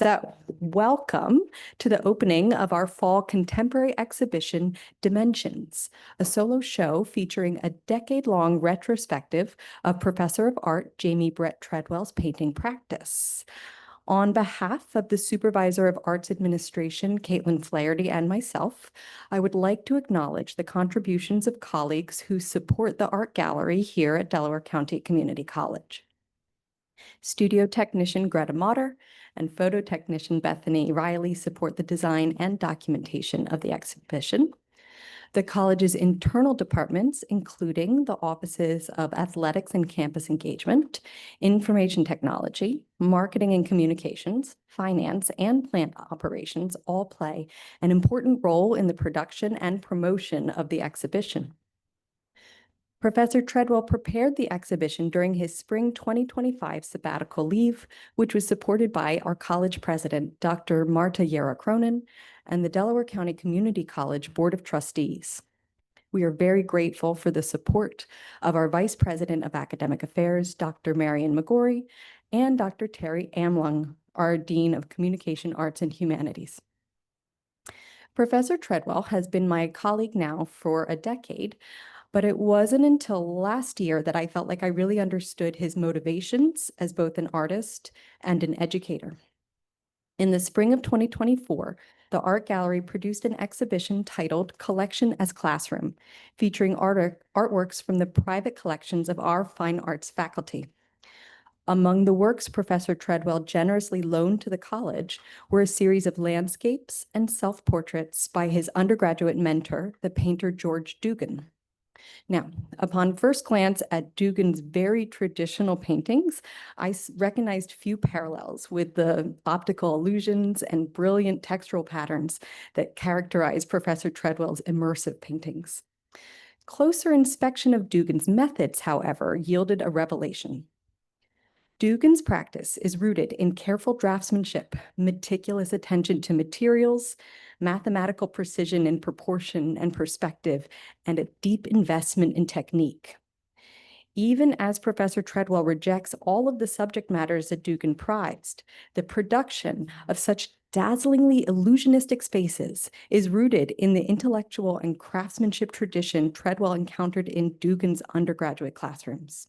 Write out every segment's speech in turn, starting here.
So, welcome to the opening of our fall contemporary exhibition, Dimensions, a solo show featuring a decade-long retrospective of Professor of Art Jaime Brett Treadwell's painting practice. On behalf of the Supervisor of Arts Administration, Caitlin Flaherty, and myself, I would like to acknowledge the contributions of colleagues who support the art gallery here at Delaware County Community College. Studio technician Greta Motter and photo technician Bethany Riley support the design and documentation of the exhibition. The college's internal departments, including the offices of athletics and campus engagement, information technology, marketing and communications, finance, and plant operations, all play an important role in the production and promotion of the exhibition. Professor Treadwell prepared the exhibition during his spring 2025 sabbatical leave, which was supported by our college president, Dr. Marta Yera Cronin, and the Delaware County Community College Board of Trustees. We are very grateful for the support of our Vice President of Academic Affairs, Dr. Marian McGorry, and Dr. Terry Amlung, our Dean of Communication Arts and Humanities. Professor Treadwell has been my colleague now for a decade, but it wasn't until last year that I felt like I really understood his motivations as both an artist and an educator. In the spring of 2024, the Art Gallery produced an exhibition titled Collection as Classroom, featuring artworks from the private collections of our fine arts faculty. Among the works Professor Treadwell generously loaned to the college were a series of landscapes and self-portraits by his undergraduate mentor, the painter George Dugan. Now, upon first glance at Dugan's very traditional paintings, I recognized few parallels with the optical illusions and brilliant textural patterns that characterize Professor Treadwell's immersive paintings. Closer inspection of Dugan's methods, however, yielded a revelation. Dugan's practice is rooted in careful draftsmanship, meticulous attention to materials, mathematical precision in proportion and perspective, and a deep investment in technique. Even as Professor Treadwell rejects all of the subject matters that Dugan prized, the production of such dazzlingly illusionistic spaces is rooted in the intellectual and craftsmanship tradition Treadwell encountered in Dugan's undergraduate classrooms.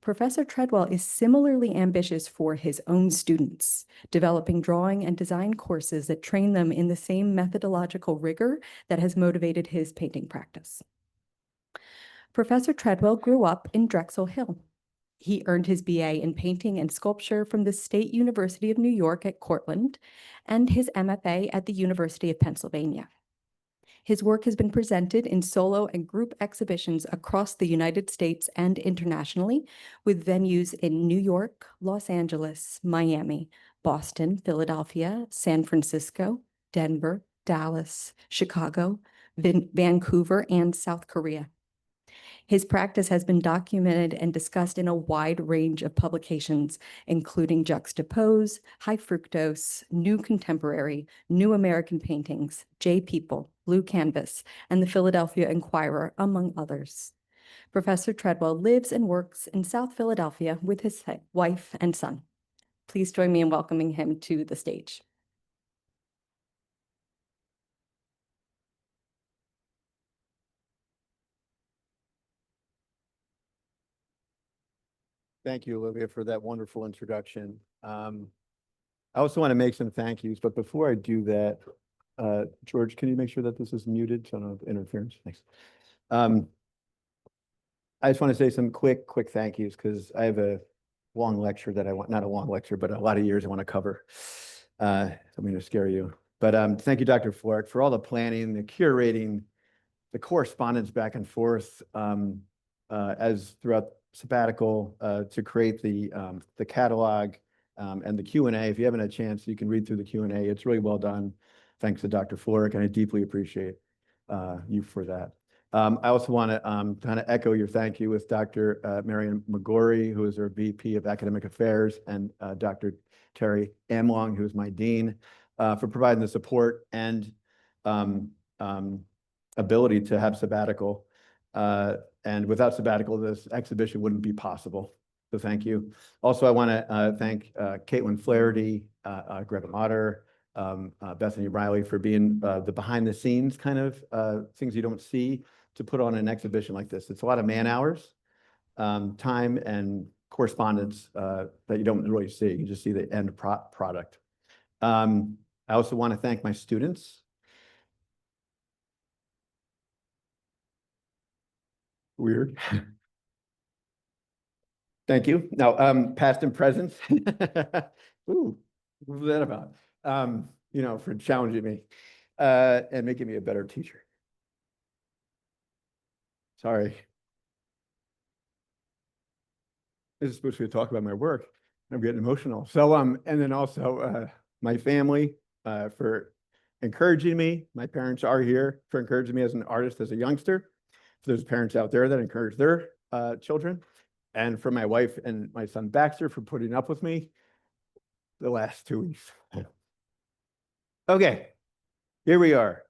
Professor Treadwell is similarly ambitious for his own students, developing drawing and design courses that train them in the same methodological rigor that has motivated his painting practice. Professor Treadwell grew up in Drexel Hill. He earned his BA in painting and sculpture from the State University of New York at Cortland and his MFA at the University of Pennsylvania. His work has been presented in solo and group exhibitions across the United States and internationally, with venues in New York, Los Angeles, Miami, Boston, Philadelphia, San Francisco, Denver, Dallas, Chicago, Vancouver, and South Korea. His practice has been documented and discussed in a wide range of publications, including Juxtapose, High Fructose, New Contemporary, New American Paintings, J People, Blue Canvas, and the Philadelphia Inquirer, among others. Professor Treadwell lives and works in South Philadelphia with his wife and son. Please join me in welcoming him to the stage. Thank you, Olivia, for that wonderful introduction. I also want to make some thank yous, but before I do that, George, can you make sure that this is muted so I don't have interference? Thanks. I just want to say some quick thank yous because I have a long lecture that I want, not a long lecture, but a lot of years I want to cover. So I'm going to scare you. But thank you, Dr. Florek, for all the planning, the curating, the correspondence back and forth as throughout sabbatical to create the catalog and the Q&A. If you haven't had a chance, you can read through the Q&A. It's really well done. Thanks to Dr. Florek, and I deeply appreciate you for that. I also want to kind of echo your thank you with Dr. Marian McGorry, who is our VP of Academic Affairs, and Dr. Terry Amlong, who is my Dean, for providing the support and ability to have sabbatical. And without sabbatical, this exhibition wouldn't be possible. So thank you. Also, I want to thank Caitlin Flaherty Greta Motter, Bethany Riley for being the behind the scenes kind of things you don't see to put on an exhibition like this. It's a lot of man hours, time and correspondence that you don't really see. You just see the end product. I also want to thank my students. Weird. Thank you. Now, past and present. Ooh, what was that about? You know, for challenging me and making me a better teacher. Sorry. This is supposed to be a talk about my work. I'm getting emotional. So, and then also my family for encouraging me. My parents are here for encouraging me as an artist, as a youngster. For those parents out there that encourage their children. And for my wife and my son Baxter for putting up with me the last 2 weeks. Okay, here we are.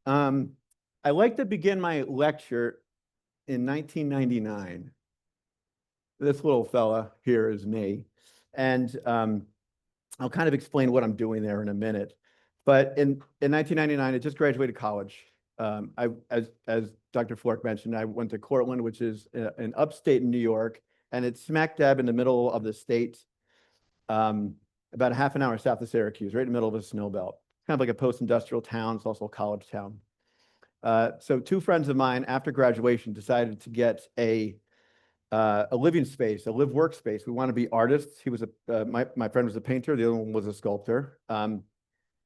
I like to begin my lecture in 1999. This little fella here is me. And I'll kind of explain what I'm doing there in a minute. But in 1999, I just graduated college. As Dr. Flork mentioned, I went to Cortland, which is in upstate New York, and it's smack dab in the middle of the state, about a half an hour south of Syracuse, right in the middle of a snow belt. Kind of like a post-industrial town. It's also a college town. So two friends of mine, after graduation, decided to get a living space, a live workspace. We want to be artists. He was my friend was a painter. The other one was a sculptor.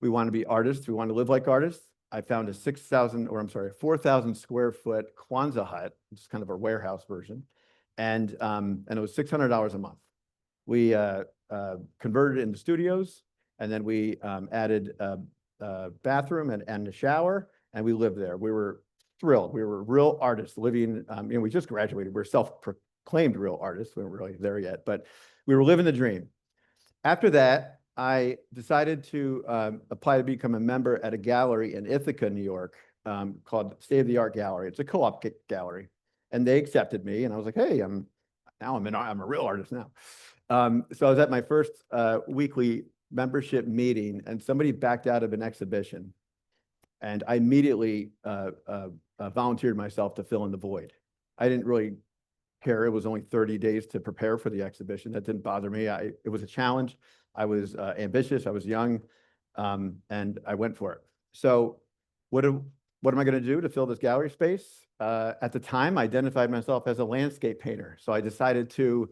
We want to be artists. We want to live like artists. I found a 4,000 square foot Kwanzaa hut, which is kind of a warehouse version. And it was $600 a month. We converted it into studios, and then we added a bathroom and a shower, and we lived there. We were thrilled. We were real artists living, you know, we just graduated. We're self-proclaimed real artists. We weren't really there yet, but we were living the dream. After that, I decided to apply to become a member at a gallery in Ithaca, New York, called State of the Art Gallery. It's a co-op gallery, and they accepted me. And I was like, hey, I'm a real artist now. So I was at my first weekly membership meeting, and somebody backed out of an exhibition, and I immediately volunteered myself to fill in the void. I didn't really care. It was only 30 days to prepare for the exhibition. That didn't bother me. It was a challenge. I was ambitious, I was young, and I went for it. So what am I going to do to fill this gallery space? At the time, I identified myself as a landscape painter. So I decided to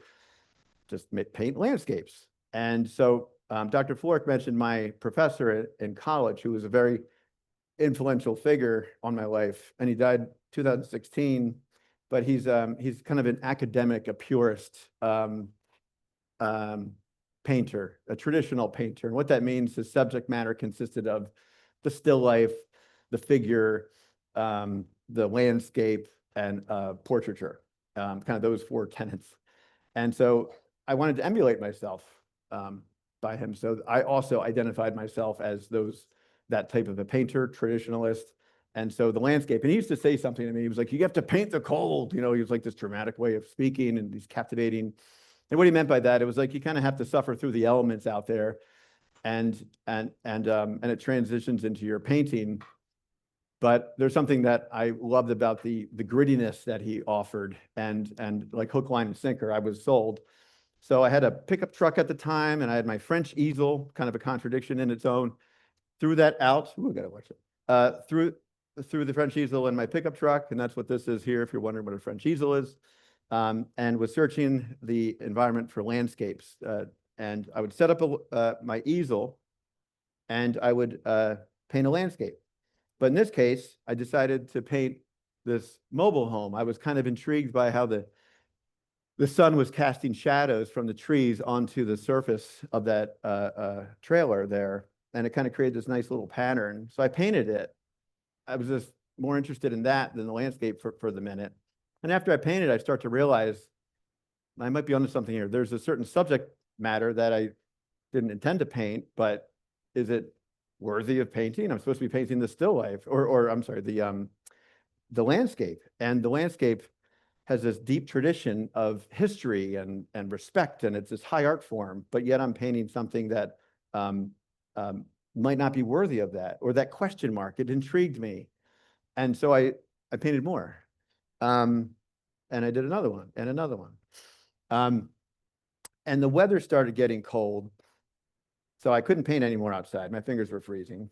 just paint landscapes. And so Dr. Flork mentioned my professor in college, who was a very influential figure on my life. And he died 2016, but he's kind of an academic, a purist, painter, a traditional painter. And what that means is subject matter consisted of the still life, the figure, the landscape, and portraiture, kind of those four tenets. And so I wanted to emulate myself by him. So I also identified myself as that type of a painter, traditionalist. And so the landscape, and he used to say something to me. He was like, you have to paint the cold. You know, he was like this dramatic way of speaking, and he's captivating. And what he meant by that, it was like you kind of have to suffer through the elements out there, and it transitions into your painting. But there's something that I loved about the grittiness that he offered, and like hook, line, and sinker, I was sold. So I had a pickup truck at the time, and I had my French easel, kind of a contradiction in its own. Threw that out. Ooh, I gotta watch it. Threw the French easel in my pickup truck, and that's what this is here, if you're wondering what a French easel is. And was searching the environment for landscapes. And I would set up my easel, and I would paint a landscape. But in this case, I decided to paint this mobile home. I was kind of intrigued by how the sun was casting shadows from the trees onto the surface of that trailer there. And it kind of created this nice little pattern. So I painted it. I was just more interested in that than the landscape for the minute. And after I painted, I start to realize I might be onto something here. There's a certain subject matter that I didn't intend to paint, but is it worthy of painting? I'm supposed to be painting the still life, or I'm sorry, the landscape. And the landscape has this deep tradition of history and respect, and it's this high art form, but yet I'm painting something that um, um, might not be worthy of that, or that question mark. It intrigued me. And so I painted more. And I did another one and another one. And the weather started getting cold. So I couldn't paint anymore outside. My fingers were freezing.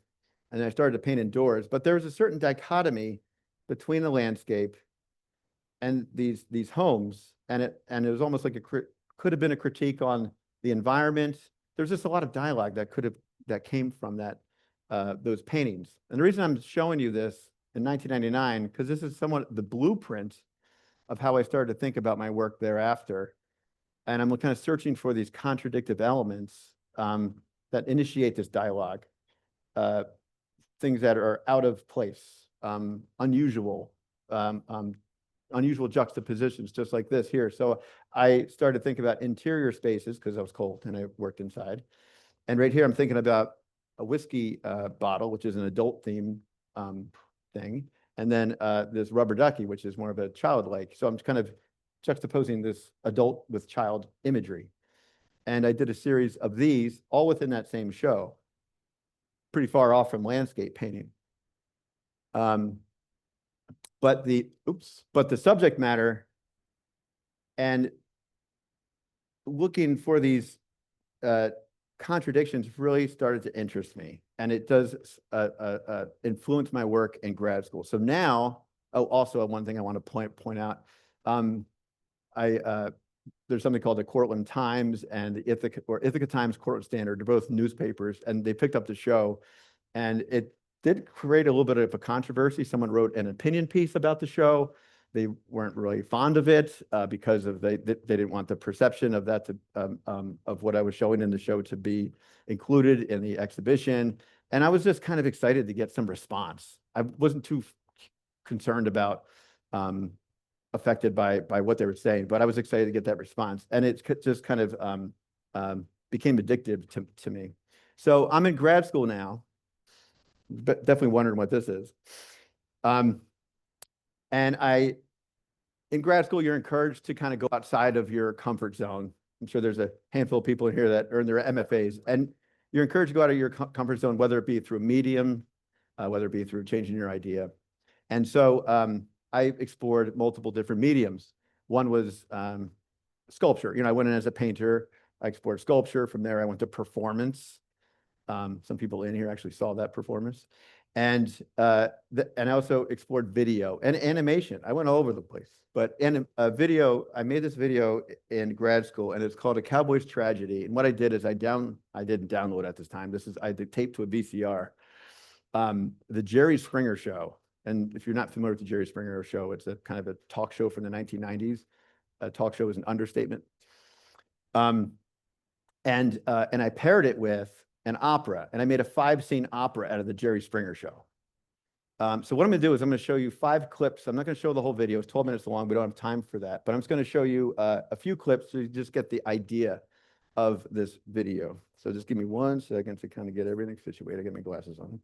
And I started to paint indoors. But there was a certain dichotomy between the landscape and these homes. And it was almost like could have been a critique on the environment. There's just a lot of dialogue that came from those paintings. And the reason I'm showing you this in 1999, because this is somewhat the blueprint of how I started to think about my work thereafter. And I'm kind of searching for these contradictive elements that initiate this dialogue, things that are out of place, unusual, unusual juxtapositions, just like this here. So I started to think about interior spaces because I was cold and I worked inside. And right here, I'm thinking about a whiskey bottle, which is an adult theme thing. And then this rubber ducky, which is more of a childlike. So I'm kind of juxtaposing this adult with child imagery. And I did a series of these all within that same show, pretty far off from landscape painting. But the subject matter and looking for these contradictions really started to interest me, and it does influence my work in grad school. So now, also one thing I want to point out, there's something called the Cortland Times and the Ithaca Times Cortland Standard. They're both newspapers, and they picked up the show, and it did create a little bit of a controversy. Someone wrote an opinion piece about the show. They weren't really fond of it because they didn't want the perception of that of what I was showing in the show to be included in the exhibition. And I was just kind of excited to get some response. I wasn't too concerned about affected by what they were saying, but I was excited to get that response. And it just kind of became addictive to me. So I'm in grad school now, but definitely wondering what this is. And in grad school, you're encouraged to kind of go outside of your comfort zone. I'm sure there's a handful of people in here that earn their MFAs, and you're encouraged to go out of your comfort zone, whether it be through medium, whether it be through changing your idea. And so I explored multiple different mediums. One was sculpture. I went in as a painter. I explored sculpture. From there, I went to performance. Some people in here actually saw that performance. And I also explored video and animation. I went all over the place. But in a video, I made this video in grad school, and it's called A Cowboy's Tragedy. And what I did is I didn't download at this time. I did tape to a VCR. The Jerry Springer Show. And if you're not familiar with the Jerry Springer Show, it's a kind of a talk show from the 1990s. A talk show is an understatement. And I paired it with an opera, and I made a 5-scene opera out of the Jerry Springer Show. So what I'm going to do is I'm going to show you 5 clips. I'm not going to show the whole video. It's 12 minutes long. We don't have time for that. But I'm just going to show you a few clips so you just get the idea of this video. So just give me 1 second to kind of get everything situated. Get my glasses on.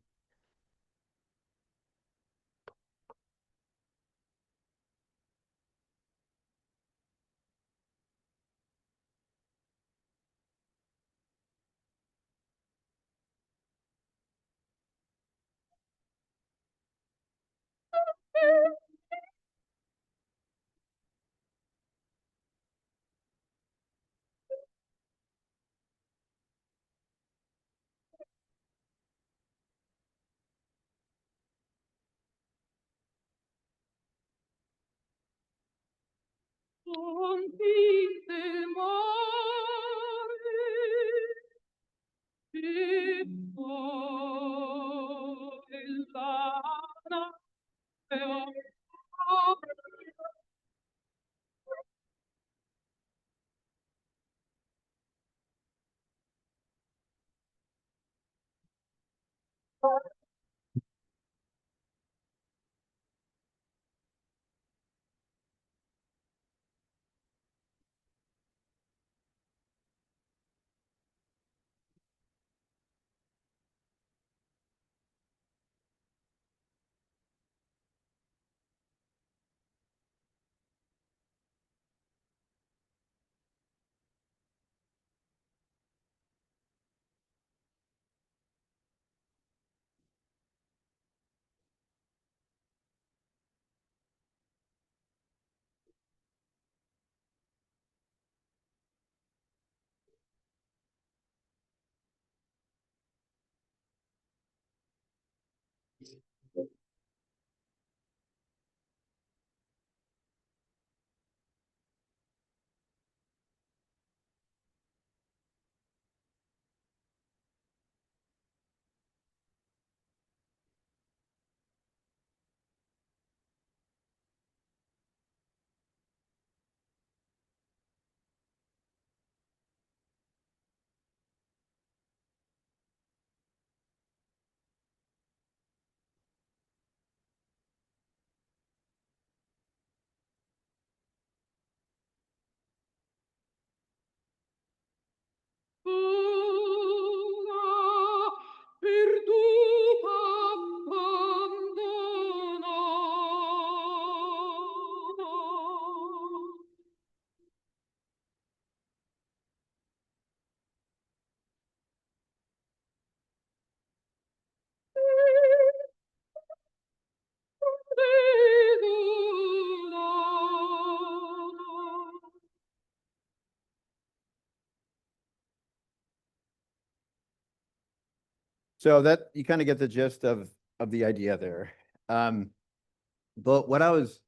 So that you kind of get the gist of the idea there. But what I was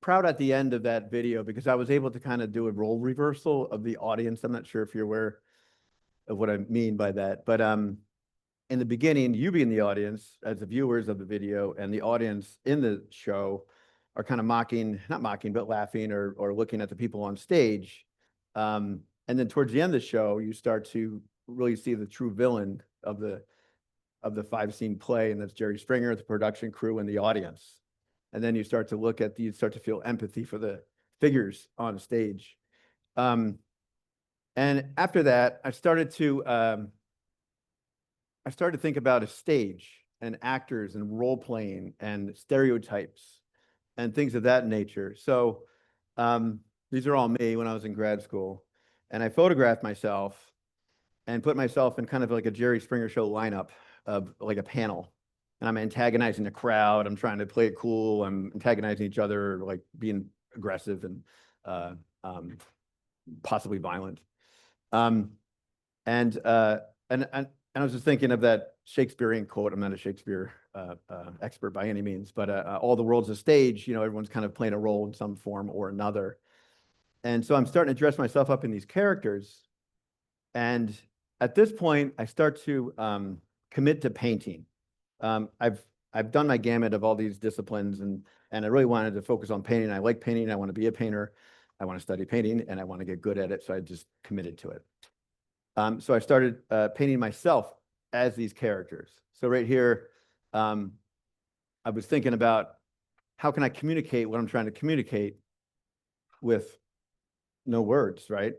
proud at the end of that video, because I was able to kind of do a role reversal of the audience. I'm not sure if you're aware of what I mean by that, but in the beginning, you being the audience as the viewers of the video, and the audience in the show are kind of mocking, not mocking, but laughing or looking at the people on stage. And then towards the end of the show, you start to really see the true villain of the 5-scene play, and that's Jerry Springer, the production crew, and the audience. And then you start to feel empathy for the figures on stage. And after that, I started to think about a stage and actors and role playing and stereotypes and things of that nature. So these are all me when I was in grad school. And I photographed myself and put myself in kind of like a Jerry Springer show lineup of like a panel. And I'm antagonizing the crowd. I'm trying to play it cool. I'm antagonizing each other, like being aggressive and possibly violent. And I was just thinking of that Shakespearean quote. I'm not a Shakespeare expert by any means, but all the world's a stage. Everyone's kind of playing a role in some form or another. And so I'm starting to dress myself up in these characters. And at this point, I start to commit to painting. I've done my gamut of all these disciplines, and I really wanted to focus on painting. I like painting. I want to be a painter. I want to study painting, and I want to get good at it. So I just committed to it. So I started painting myself as these characters. So right here, I was thinking about how can I communicate what I'm trying to communicate with no words, right?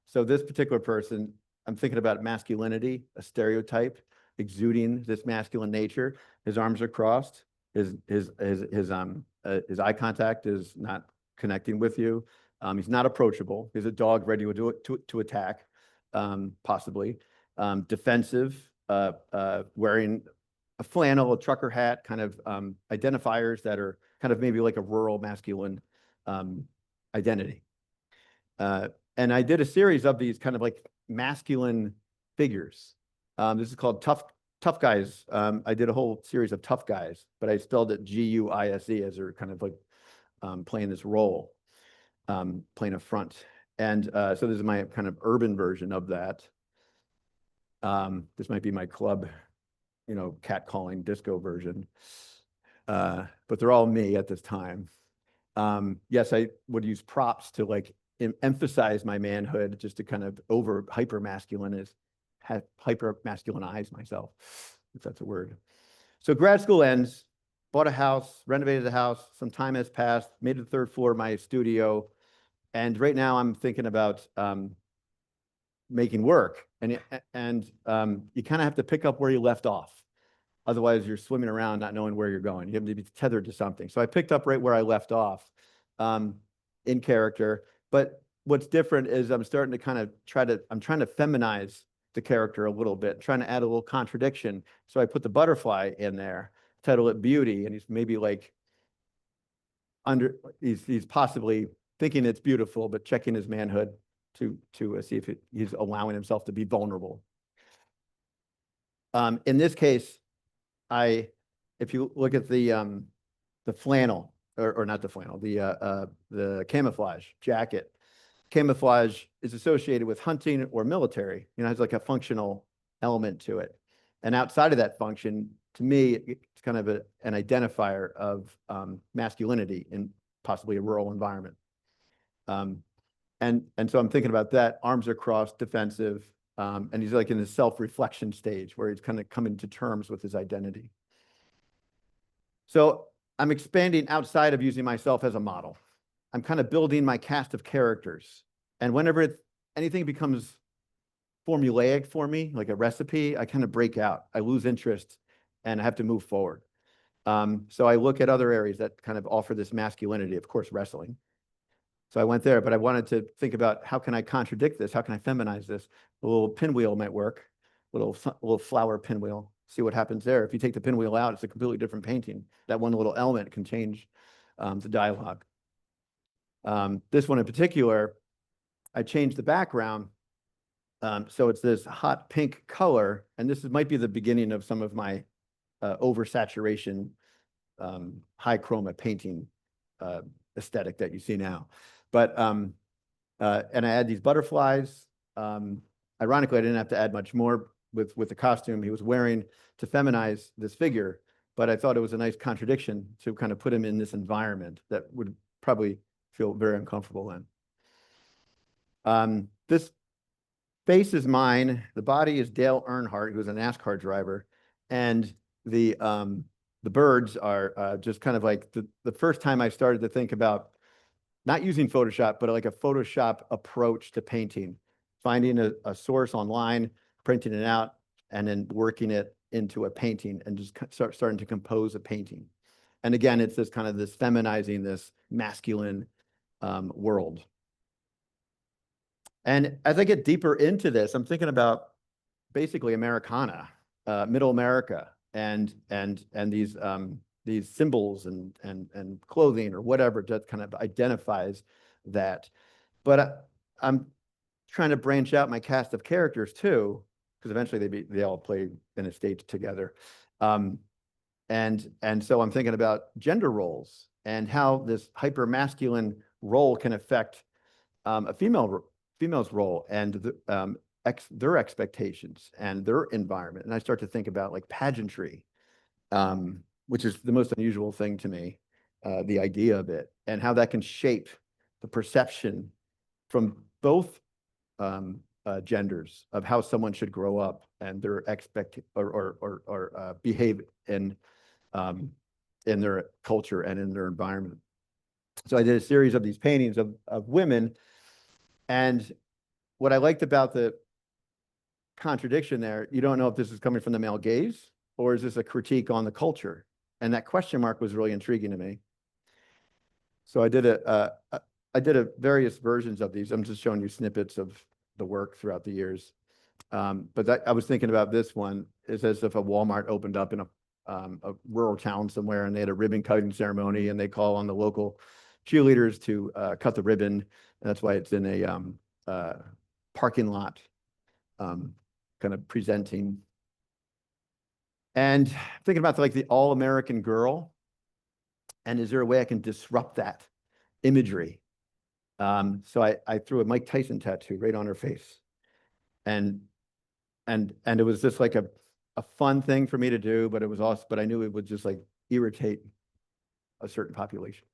So this particular person, I'm thinking about masculinity, a stereotype, exuding this masculine nature. His arms are crossed. His eye contact is not connecting with you. He's not approachable. He's a dog ready to attack, possibly. Defensive, wearing a flannel, a trucker hat, kind of identifiers that are kind of maybe like a rural masculine identity. And I did a series of these kind of like masculine figures. This is called Tough Guys. I did a whole series of Tough Guys, but I spelled it Guise as they're kind of like playing this role, playing a front. And so this is my kind of urban version of that. This might be my club, catcalling disco version. But they're all me at this time. Yes, I would use props to like emphasize my manhood, just to kind of hyper masculinize myself, if that's a word. So grad school ends, bought a house, renovated the house. Some time has passed, made it the third floor of my studio. And right now I'm thinking about making work. And you kind of have to pick up where you left off. Otherwise, you're swimming around not knowing where you're going. You have to be tethered to something. So I picked up right where I left off in character. But what's different is I'm starting to kind of I'm trying to feminize the character a little bit, trying to add a little contradiction. So I put the butterfly in there, title it Beauty, and he's maybe like he's possibly thinking it's beautiful, but checking his manhood to see if he's allowing himself to be vulnerable. In this case, if you look at the flannel, or not the flannel, the camouflage jacket. Camouflage is associated with hunting or military. It has like a functional element to it. And outside of that function, to me, it's kind of an identifier of masculinity in possibly a rural environment. And so I'm thinking about that. Arms are crossed, defensive, and he's like in this self-reflection stage where he's kind of coming to terms with his identity. So I'm expanding outside of using myself as a model. I'm kind of building my cast of characters. And whenever anything becomes formulaic for me, like a recipe, I kind of break out. I lose interest and I have to move forward. So I look at other areas that kind of offer this masculinity, of course, wrestling. So I went there, but I wanted to think about how can I contradict this? How can I feminize this? A little pinwheel might work, little flower pinwheel. See what happens there. If you take the pinwheel out, it's a completely different painting. That one little element can change the dialogue. This one in particular, I changed the background So it's this hot pink color, and might be the beginning of some of my oversaturation, high chroma painting aesthetic that you see now. But and I add these butterflies. Ironically, I didn't have to add much more with the costume he was wearing to feminize this figure, but I thought it was a nice contradiction to kind of put him in this environment that would probably feel very uncomfortable in. This face is mine. The body is Dale Earnhardt, who was a NASCAR driver, and the birds are just kind of like the first time I started to think about not using Photoshop, but like a Photoshop approach to painting, finding a source online, printing it out, and then working it into a painting and just starting to compose a painting. And again, it's this kind of this feminizing this masculine world. And as I get deeper into this, I'm thinking about basically Americana, middle America, and these symbols and clothing or whatever that kind of identifies that. But I'm trying to branch out my cast of characters too, because eventually they all play in a stage together. And so I'm thinking about gender roles and how this hyper masculine role can affect a female's role and their expectations and their environment. And I start to think about like pageantry, which is the most unusual thing to me, the idea of it, and how that can shape the perception from both genders of how someone should grow up and their behave in their culture and in their environment. So I did a series of these paintings of women, and what I liked about the contradiction there, you don't know if this is coming from the male gaze or is this a critique on the culture? And that question mark was really intriguing to me. So I did various versions of these. I'm just showing you snippets of the work throughout the years. But I was thinking about this one. It's as if a Walmart opened up in a rural town somewhere, and they had a ribbon cutting ceremony, and they call on the local cheerleaders to cut the ribbon. And that's why it's in a parking lot, kind of presenting. And thinking about like the all-American girl, and is there a way I can disrupt that imagery? So I threw a Mike Tyson tattoo right on her face, and it was just like a fun thing for me to do, but it was also, but I knew it would just like irritate a certain population.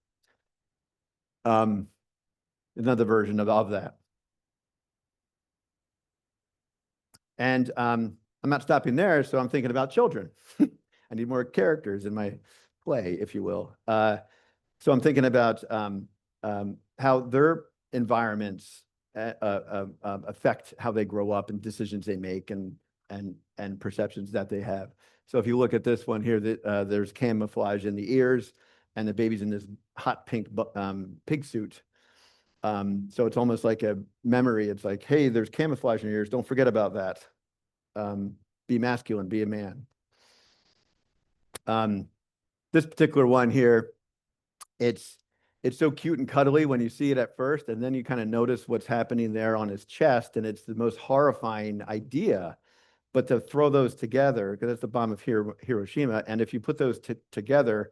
Another version of that. And I'm not stopping there, so I'm thinking about children. I need more characters in my play, if you will. So I'm thinking about how their environments affect how they grow up and decisions they make and perceptions that they have. So if you look at this one here, there's camouflage in the ears, and the baby's in this hot pink pig suit. So it's almost like a memory. It's like, hey, there's camouflage in your ears. Don't forget about that. Be masculine, be a man. This particular one here, it's so cute and cuddly when you see it at first, and then you kind of notice what's happening there on his chest, and it's the most horrifying idea. But to throw those together, because it's the bomb of Hiroshima, and if you put those together,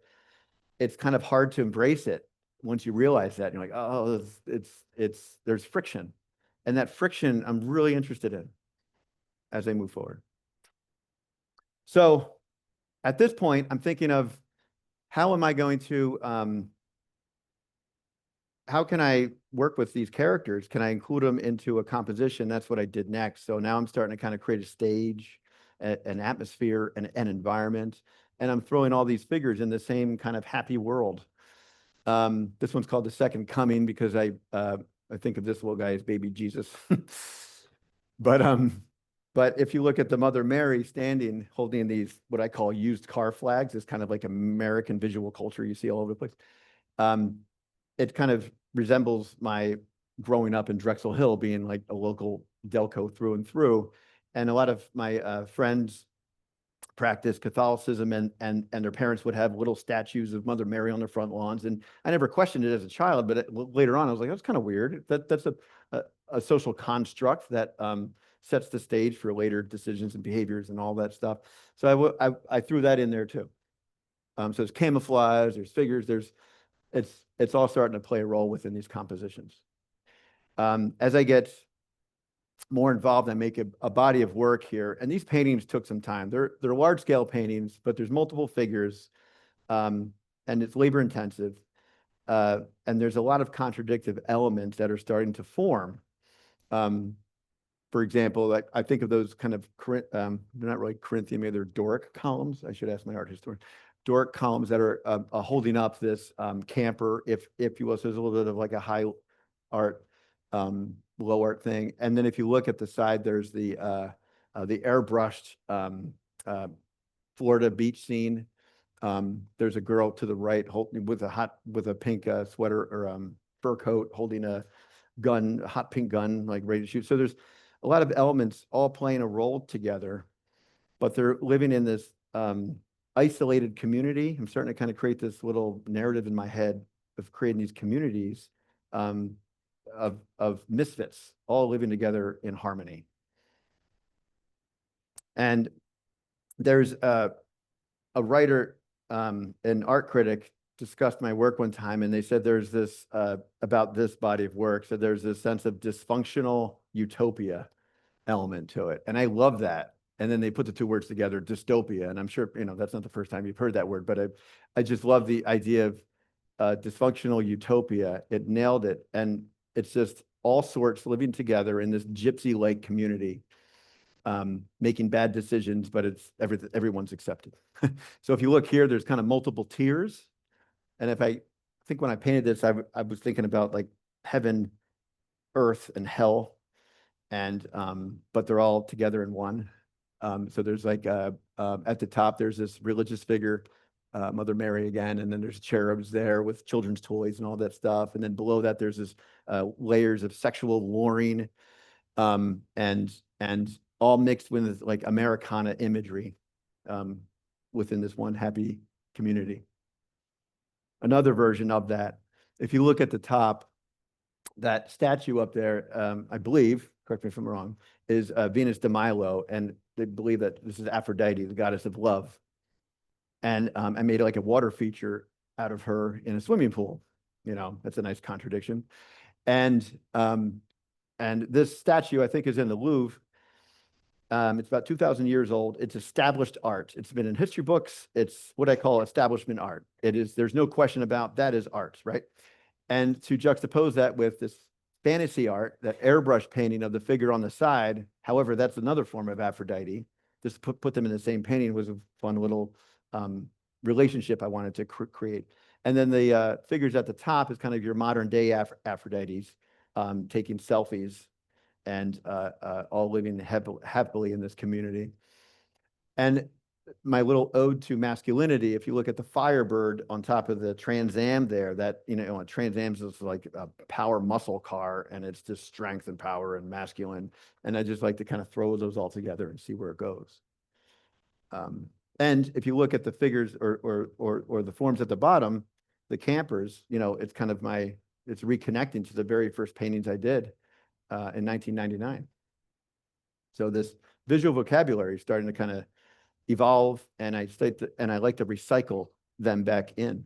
it's kind of hard to embrace it once you realize that. You're like, oh, there's friction, and that friction I'm really interested in as I move forward. So at this point, I'm thinking of how am I going to how can I work with these characters? Can I include them into a composition? That's what I did next. So now I'm starting to kind of create a stage, an atmosphere, an environment, and I'm throwing all these figures in the same kind of happy world. This one's called The Second Coming because I think of this little guy as baby Jesus. But if you look at the Mother Mary standing, holding these, what I call used car flags, it's kind of like American visual culture you see all over the place. It kind of resembles my growing up in Drexel Hill, being like a local Delco through and through. And a lot of my friends practice Catholicism, and their parents would have little statues of Mother Mary on their front lawns. And I never questioned it as a child, but later on I was like, that's kind of weird. That's a social construct that sets the stage for later decisions and behaviors and all that stuff. So I threw that in there too. So there's camouflage, there's figures, it's all starting to play a role within these compositions. As I get more involved, I make a body of work here, and these paintings took some time. They're large scale paintings, but there's multiple figures, and it's labor intensive. And there's a lot of contradictive elements that are starting to form. For example, like I think of those kind of, they're not really Corinthian, maybe they're Doric columns. I should ask my art historian. Doric columns that are holding up this camper, if you will. So there's a little bit of like a high art, low art thing. And then if you look at the side, there's the airbrushed Florida beach scene. There's a girl to the right holding with a pink sweater or fur coat, holding a gun, a hot pink gun, like ready to shoot. So there's a lot of elements all playing a role together, but they're living in this isolated community. I'm starting to kind of create this little narrative in my head of creating these communities of misfits, all living together in harmony. And there's a writer, an art critic, discussed my work one time, and they said there's this about this body of work. So there's this sense of dysfunctional utopia element to it, and I love that. And then they put the two words together, dystopia, and I'm sure that's not the first time you've heard that word, but I just love the idea of dysfunctional utopia. It nailed it, and it's just all sorts living together in this gypsy-like community, making bad decisions, but everyone's accepted. So if you look here, there's kind of multiple tiers. And I think when I painted this, I was thinking about like heaven, earth, and hell. And, but they're all together in one. So there's like, at the top, there's this religious figure, Mother Mary again, and then there's cherubs there with children's toys and all that stuff. And then below that, there's this layers of sexual luring, and all mixed with like Americana imagery within this one happy community. Another version of that, if you look at the top, that statue up there, I believe, correct me if I'm wrong, is Venus de Milo, and they believe that this is Aphrodite, the goddess of love. And I made like a water feature out of her in a swimming pool. That's a nice contradiction. And this statue, I think, is in the Louvre. It's about 2,000 years old. It's established art. It's been in history books. It's what I call establishment art. There's no question about that is art, right? And to juxtapose that with this fantasy art, that airbrush painting of the figure on the side, however, that's another form of Aphrodite. Just put them in the same painting was a fun little relationship I wanted to create. And then the figures at the top is kind of your modern day Aphrodites, taking selfies and all living happily in this community. And my little ode to masculinity, if you look at the Firebird on top of the Trans Am there, that, a Trans Am is like a power muscle car, and it's just strength and power and masculine. And I just like to kind of throw those all together and see where it goes. And if you look at the figures or the forms at the bottom, the campers, it's kind of it's reconnecting to the very first paintings I did in 1999. So this visual vocabulary is starting to kind of evolve, and I like to recycle them back in.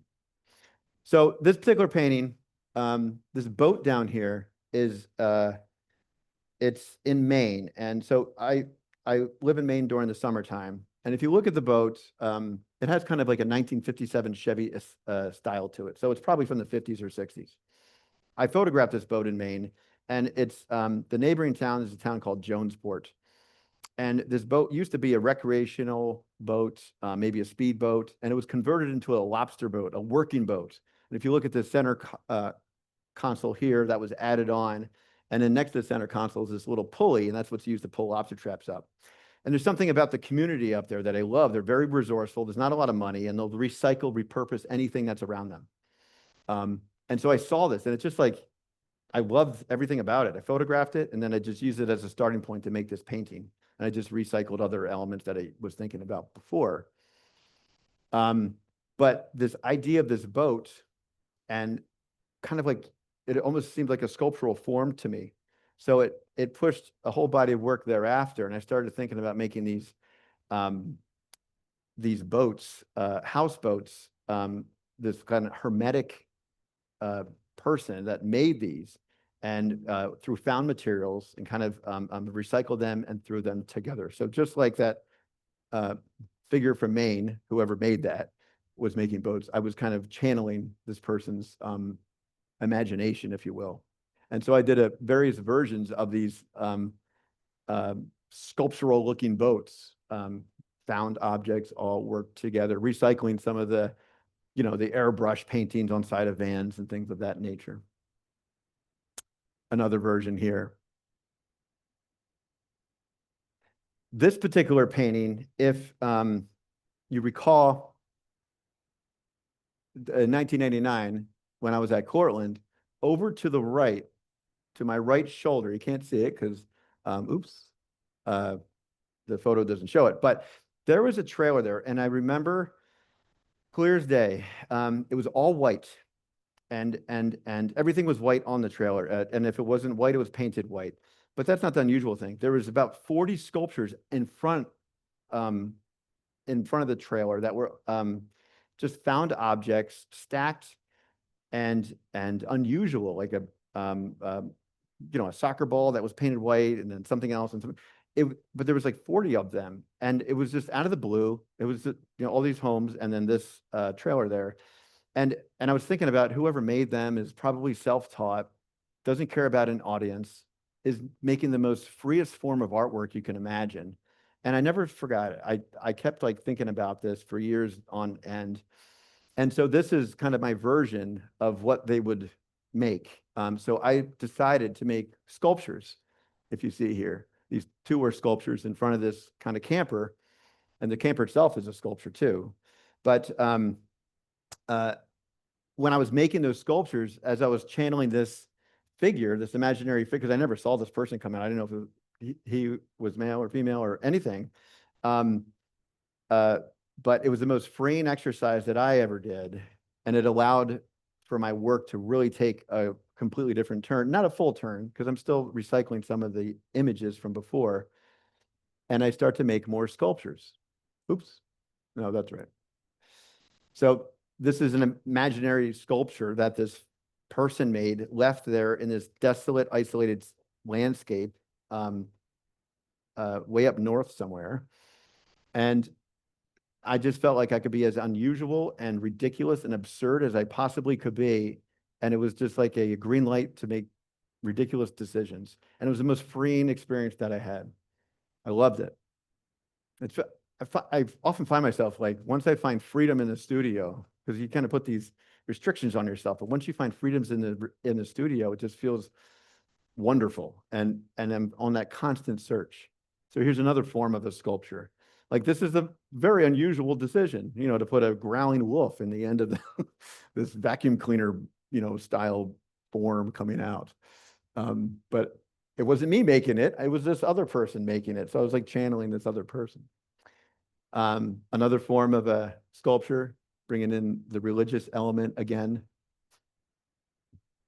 So this particular painting, this boat down here is it's in Maine, and so I live in Maine during the summertime. And if you look at the boat, it has kind of like a 1957 Chevy style to it. So it's probably from the 50s or 60s. I photographed this boat in Maine, and it's the neighboring town is a town called Jonesport. And this boat used to be a recreational boat, maybe a speedboat, and it was converted into a lobster boat, a working boat. And if you look at the center console here, that was added on. And then next to the center console is this little pulley, and that's what's used to pull lobster traps up. And there's something about the community up there that I love. They're very resourceful. There's not a lot of money, and they'll recycle, repurpose anything that's around them. And so I saw this, and it's just like, I loved everything about it. I photographed it, and then I just used it as a starting point to make this painting. And I just recycled other elements that I was thinking about before. But this idea of this boat, and kind of like, it almost seemed like a sculptural form to me. So it pushed a whole body of work thereafter. And I started thinking about making these boats, houseboats, this kind of hermetic person that made these, and through found materials and kind of recycled them and threw them together. So just like that figure from Maine, whoever made that, was making boats, I was kind of channeling this person's imagination, if you will. And so I did various versions of these sculptural looking boats, found objects all worked together, recycling some of the, the airbrush paintings on side of vans and things of that nature. Another version here. This particular painting, if you recall, in 1989, when I was at Cortland, over to the right, to my right shoulder, you can't see it because, the photo doesn't show it, but there was a trailer there, and I remember clear as day. It was all white, and everything was white on the trailer, and if it wasn't white, it was painted white. But that's not the unusual thing. There was about 40 sculptures in front of the trailer that were just found objects stacked and unusual, like a soccer ball that was painted white, and then something else, and but there was like 40 of them, and it was just out of the blue. It was all these homes, and then this trailer there, and I was thinking about whoever made them is probably self-taught, doesn't care about an audience, is making the most freest form of artwork you can imagine. And I never forgot it. I kept like thinking about this for years on end. And so this is kind of my version of what they would make. So I decided to make sculptures. If you see here, these two were sculptures in front of this kind of camper, and the camper itself is a sculpture too. But when I was making those sculptures, as I was channeling this figure, this imaginary figure, because I never saw this person come out. I didn't know if he was male or female or anything. But it was the most freeing exercise that I ever did. And it allowed for my work to really take a completely different turn, not a full turn, because I'm still recycling some of the images from before. And I start to make more sculptures. Oops, no, that's right. So this is an imaginary sculpture that this person made, left there in this desolate, isolated landscape, way up north somewhere. And I just felt like I could be as unusual and ridiculous and absurd as I possibly could be. And it was just like a green light to make ridiculous decisions. And it was the most freeing experience that I had. I loved it. I often find myself like, once I find freedom in the studio, because you kind of put these restrictions on yourself, but once you find freedoms in the studio, it just feels wonderful. And I'm on that constant search. So here's another form of a sculpture. Like, this is a very unusual decision, to put a growling wolf in the end of this vacuum cleaner, style form coming out. But it wasn't me making it. It was this other person making it. So I was like channeling this other person. Another form of a sculpture, bringing in the religious element again.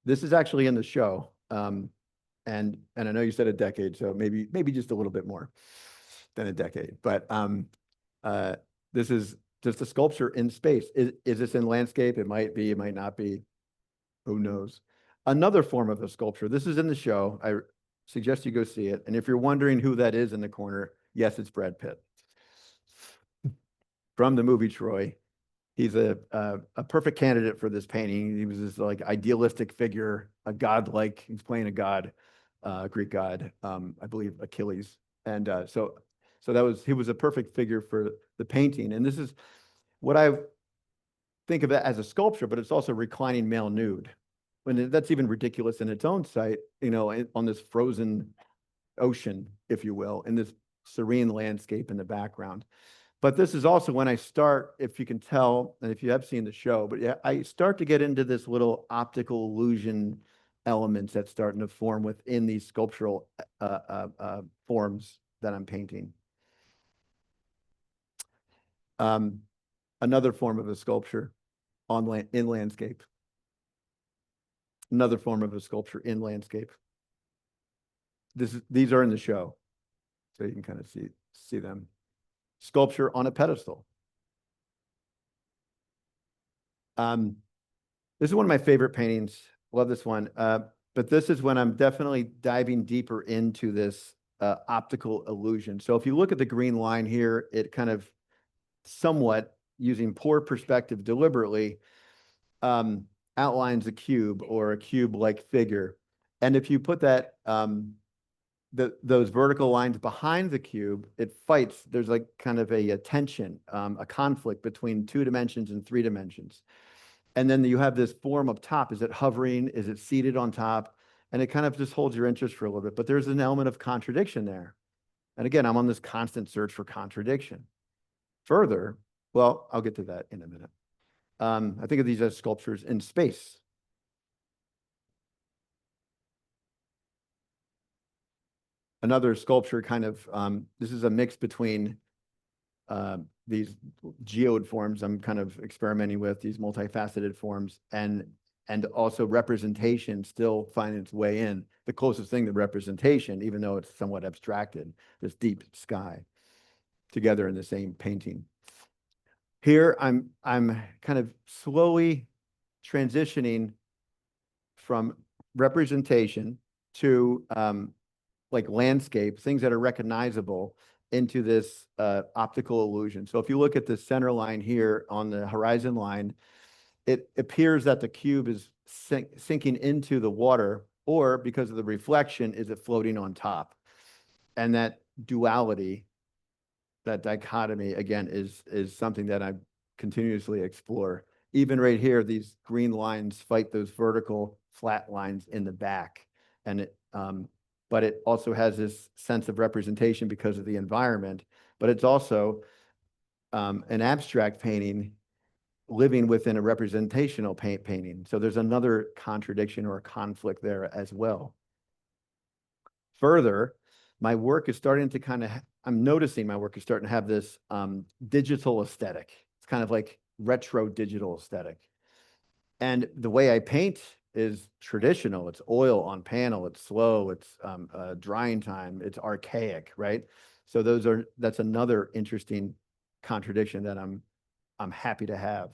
This is actually in the show. And I know you said a decade, so maybe just a little bit more than a decade. But this is just a sculpture in space. Is this in landscape? It might be, it might not be. Who knows? Another form of a sculpture. This is in the show. I suggest you go see it. And if you're wondering who that is in the corner, yes, it's Brad Pitt from the movie Troy. He's a perfect candidate for this painting. He was this like idealistic figure, a godlike. He's playing a god, Greek god, I believe Achilles. And so he was a perfect figure for the painting. And this is what I think of it as a sculpture, but it's also reclining male nude. When that's even ridiculous in its own sight, on this frozen ocean, if you will, in this serene landscape in the background. But this is also when I start, if you can tell, and if you have seen the show, but yeah, I start to get into this little optical illusion elements that's starting to form within these sculptural forms that I'm painting. Another form of a sculpture in landscape. Another form of a sculpture in landscape. these are in the show, so you can kind of see them. Sculpture on a pedestal. This is one of my favorite paintings. Love this one. But this is when I'm definitely diving deeper into this optical illusion. So if you look at the green line here, it kind of somewhat, using poor perspective deliberately, outlines a cube or a cube-like figure. And if you put that those vertical lines behind the cube, it fights. There's like kind of a tension, a conflict between 2 dimensions and 3 dimensions. And then you have this form up top. Is it hovering? Is it seated on top? And it kind of just holds your interest for a little bit. But there's an element of contradiction there. And again, I'm on this constant search for contradiction. Further, well, I'll get to that in a minute. I think of these as sculptures in space. Another sculpture kind of, this is a mix between these geode forms I'm kind of experimenting with, these multifaceted forms, and also representation still finding its way in. The closest thing to representation, even though it's somewhat abstracted, this deep sky together in the same painting. Here, I'm kind of slowly transitioning from representation to like landscape, things that are recognizable, into this optical illusion. So if you look at the center line here on the horizon line, it appears that the cube is sinking into the water, or because of the reflection, is it floating on top? And that duality, that dichotomy, again, is something that I continuously explore. Even right here, these green lines fight those vertical flat lines in the back. And but it also has this sense of representation because of the environment. But it's also an abstract painting living within a representational painting. So there's another contradiction or a conflict there as well. Further, my work is starting to kind of, I'm noticing my work is starting to have this digital aesthetic. It's kind of like retro digital aesthetic. And the way I paint is traditional. It's oil on panel. It's slow. It's drying time. It's archaic, right? So that's another interesting contradiction that I'm happy to have.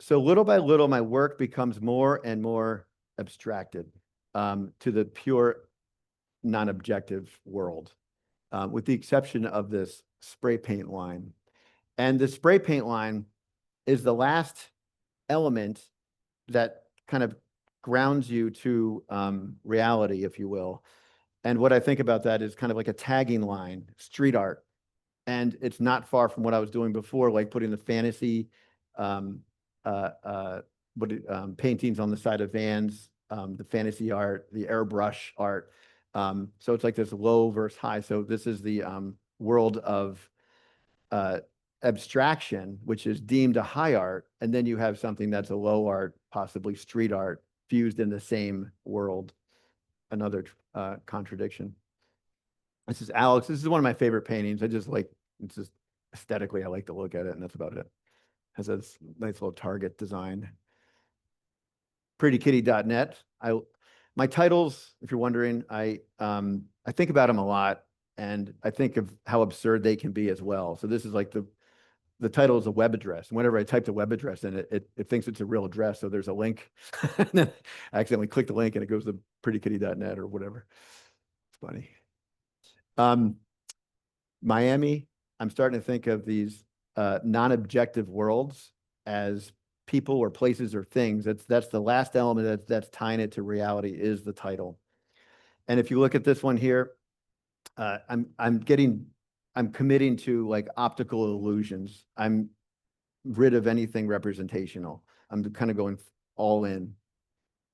So little by little, my work becomes more and more abstracted to the pure non-objective world, with the exception of this spray paint line. And the spray paint line is the last element that kind of grounds you to reality, if you will. And what I think about that is kind of like a tagging line, street art. And it's not far from what I was doing before, like putting the fantasy paintings on the side of vans, the fantasy art, the airbrush art. So it's like this low versus high. So this is the world of abstraction, which is deemed a high art, and then you have something that's a low art, possibly street art, fused in the same world. Another contradiction. This is Alex. This is one of my favorite paintings. It's just aesthetically, I like to look at it, and that's about it. Has this nice little target design. PrettyKitty.net. My titles, if you're wondering, I think about them a lot, and I think of how absurd they can be as well. So this is like the title is a web address. And whenever I type the web address in, it thinks it's a real address. So there's a link. And then I accidentally click the link and it goes to PrettyKitty.net or whatever. It's funny. Miami, I'm starting to think of these non-objective worlds as people or places or things. That's the last element that's tying it to reality, is the title. And if you look at this one here, I'm committing to like optical illusions. I'm rid of anything representational. I'm kind of going all in.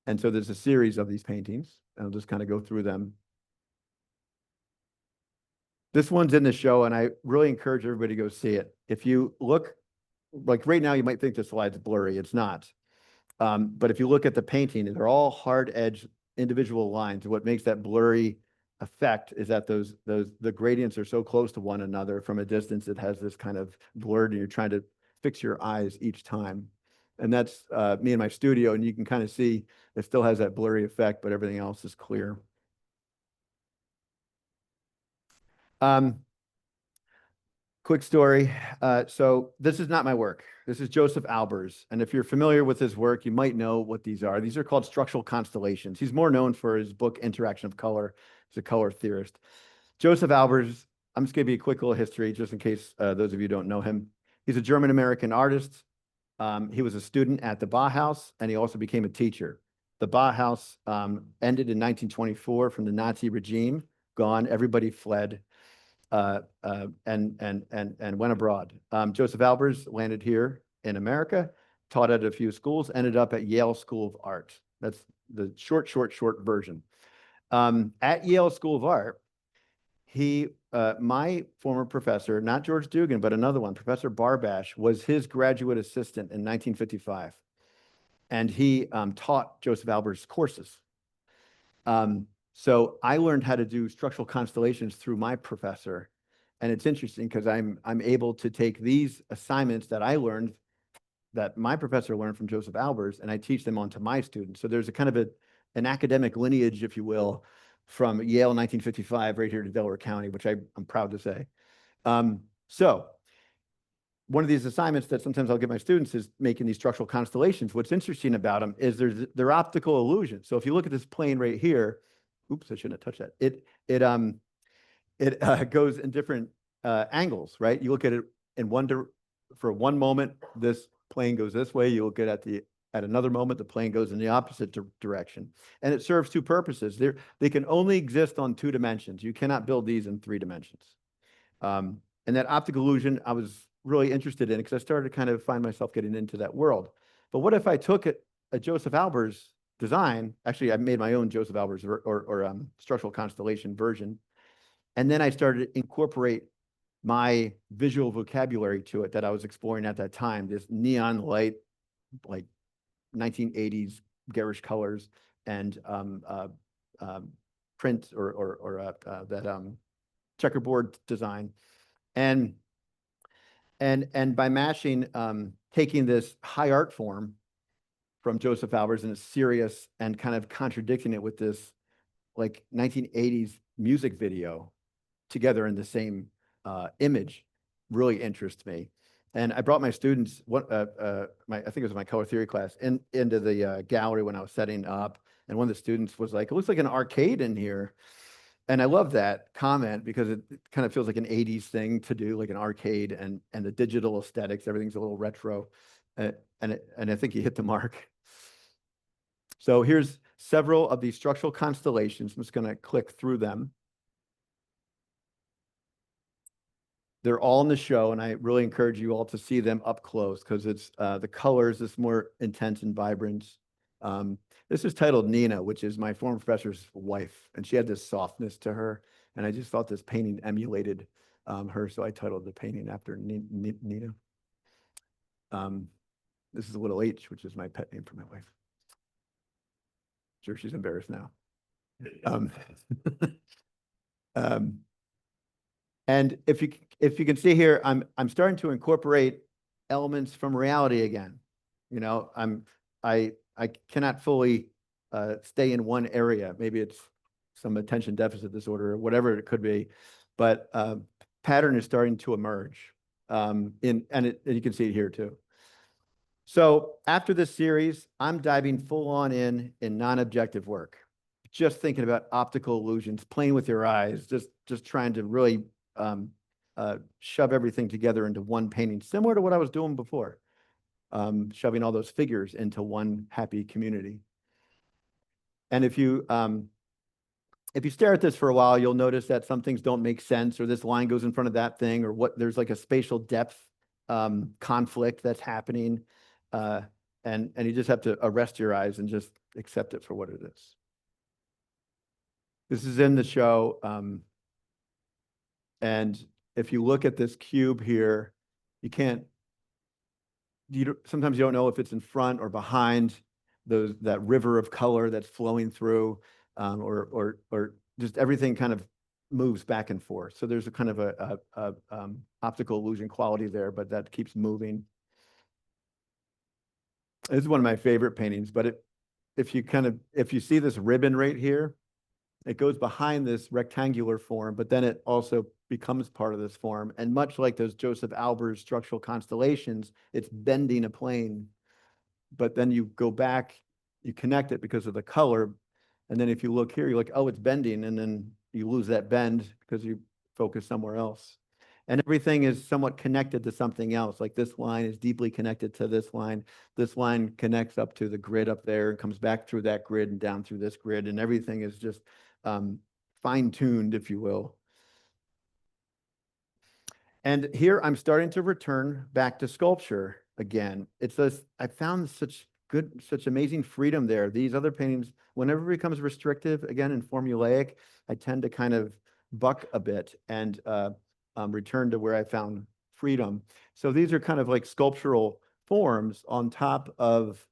And so there's a series of these paintings. I'll just kind of go through them. This one's in the show, and I really encourage everybody to go see it. If you look, like right now, you might think the slide's blurry. It's not. But if you look at the painting, they're all hard edge individual lines. What makes that blurry effect is that the gradients are so close to one another. From a distance, it has this kind of blurred, and you're trying to fix your eyes each time. And that's me in my studio, and you can kind of see it still has that blurry effect, but everything else is clear. Quick story. So this is not my work. This is Joseph Albers. And if you're familiar with his work, you might know what these are. These are called structural constellations. He's more known for his book, Interaction of Color. He's a color theorist. Joseph Albers, I'm just going to be a quick little history, just in case those of you don't know him. He's a German-American artist. He was a student at the Bauhaus, and he also became a teacher. The Bauhaus ended in 1924 from the Nazi regime. Gone, everybody fled. And went abroad. Joseph Albers landed here in America, taught at a few schools, ended up at Yale School of Art. That's the short version. At Yale School of Art, my former professor, not George Dugan, but another one, Professor Barbash, was his graduate assistant in 1955. And he taught Joseph Albers courses. So I learned how to do structural constellations through my professor. And it's interesting because I'm able to take these assignments that I learned, that my professor learned from Joseph Albers, and I teach them onto my students. So there's a kind of an academic lineage, if you will, from Yale 1955 right here to Delaware County, which I'm proud to say. So one of these assignments that sometimes I'll give my students is making these structural constellations. What's interesting about them is they're optical illusions. So if you look at this plane right here, oops, I shouldn't have touched that. It goes in different angles, right? You look at it in for one moment, this plane goes this way. You look at another moment, the plane goes in the opposite direction. And it serves two purposes. They can only exist on 2 dimensions. You cannot build these in 3 dimensions. And that optical illusion, I was really interested in because I started to kind of find myself getting into that world. But what if I took a Joseph Albers design? Actually, I made my own Joseph Albers or structural constellation version. And then I started to incorporate my visual vocabulary to it that I was exploring at that time, this neon light, like 1980s garish colors and print or that checkerboard design. And by mashing, taking this high art form from Joseph Albers and it's serious and kind of contradicting it with this like 1980s music video together in the same image really interests me. And I brought my students, I think it was my color theory class, into the gallery when I was setting up. And one of the students was like, it looks like an arcade in here. And I love that comment because it kind of feels like an 80s thing to do, like an arcade and the digital aesthetics, everything's a little retro. And I think you hit the mark. So here's several of these structural constellations. I'm just going to click through them. They're all in the show, and I really encourage you all to see them up close because it's the colors is more intense and vibrant. This is titled Nina, which is my former professor's wife, and she had this softness to her, and I just thought this painting emulated her, so I titled the painting after Nina. This is a little H, which is my pet name for my wife. Sure, she's embarrassed now. And if you can see here, I'm starting to incorporate elements from reality again. You know, I cannot fully stay in one area. Maybe it's some attention deficit disorder or whatever it could be, but pattern is starting to emerge. And you can see it here too. So after this series, I'm diving full on in non-objective work, just thinking about optical illusions, playing with your eyes, just trying to really shove everything together into one painting, similar to what I was doing before, shoving all those figures into one happy community. And if you stare at this for a while, you'll notice that some things don't make sense, or this line goes in front of that thing, or there's like a spatial depth conflict that's happening. And you just have to arrest your eyes and just accept it for what it is. This is in the show. And if you look at this cube here, sometimes you don't know if it's in front or behind that river of color that's flowing through, or just everything kind of moves back and forth. So there's a kind of a optical illusion quality there, but that keeps moving. This is one of my favorite paintings, but if you see this ribbon right here, It goes behind this rectangular form, but then it also becomes part of this form. And much like those Joseph Albers structural constellations, it's bending a plane. But then you go back, you connect it because of the color. And then if you look here, you're like, oh, it's bending. And then you lose that bend because you focus somewhere else. And everything is somewhat connected to something else. Like this line is deeply connected to this line. This line connects up to the grid up there and comes back through that grid and down through this grid. And everything is just fine-tuned, if you will. And here I'm starting to return back to sculpture again. It's this, I found such amazing freedom there. These other paintings, whenever it becomes restrictive, again, and formulaic, I tend to kind of buck a bit and return to where I found freedom. So these are kind of like sculptural forms on top of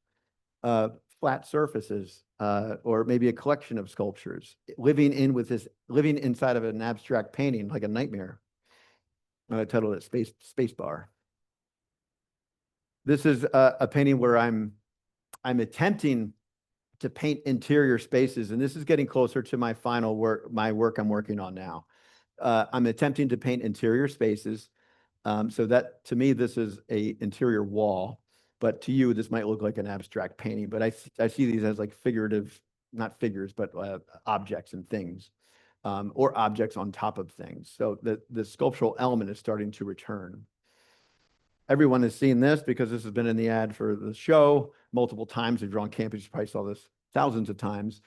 flat surfaces, or maybe a collection of sculptures, living inside of an abstract painting, like a nightmare. I titled it Space Bar. This is a painting where I'm attempting to paint interior spaces, and this is getting closer to my final work, I'm working on now. I'm attempting to paint interior spaces. So that, to me, this is a interior wall, but to you, this might look like an abstract painting, but I see these as like figurative, not figures, but objects and things, or objects on top of things. So the sculptural element is starting to return. Everyone has seen this because this has been in the ad for the show multiple times. If you're on campus, you probably saw this thousands of times.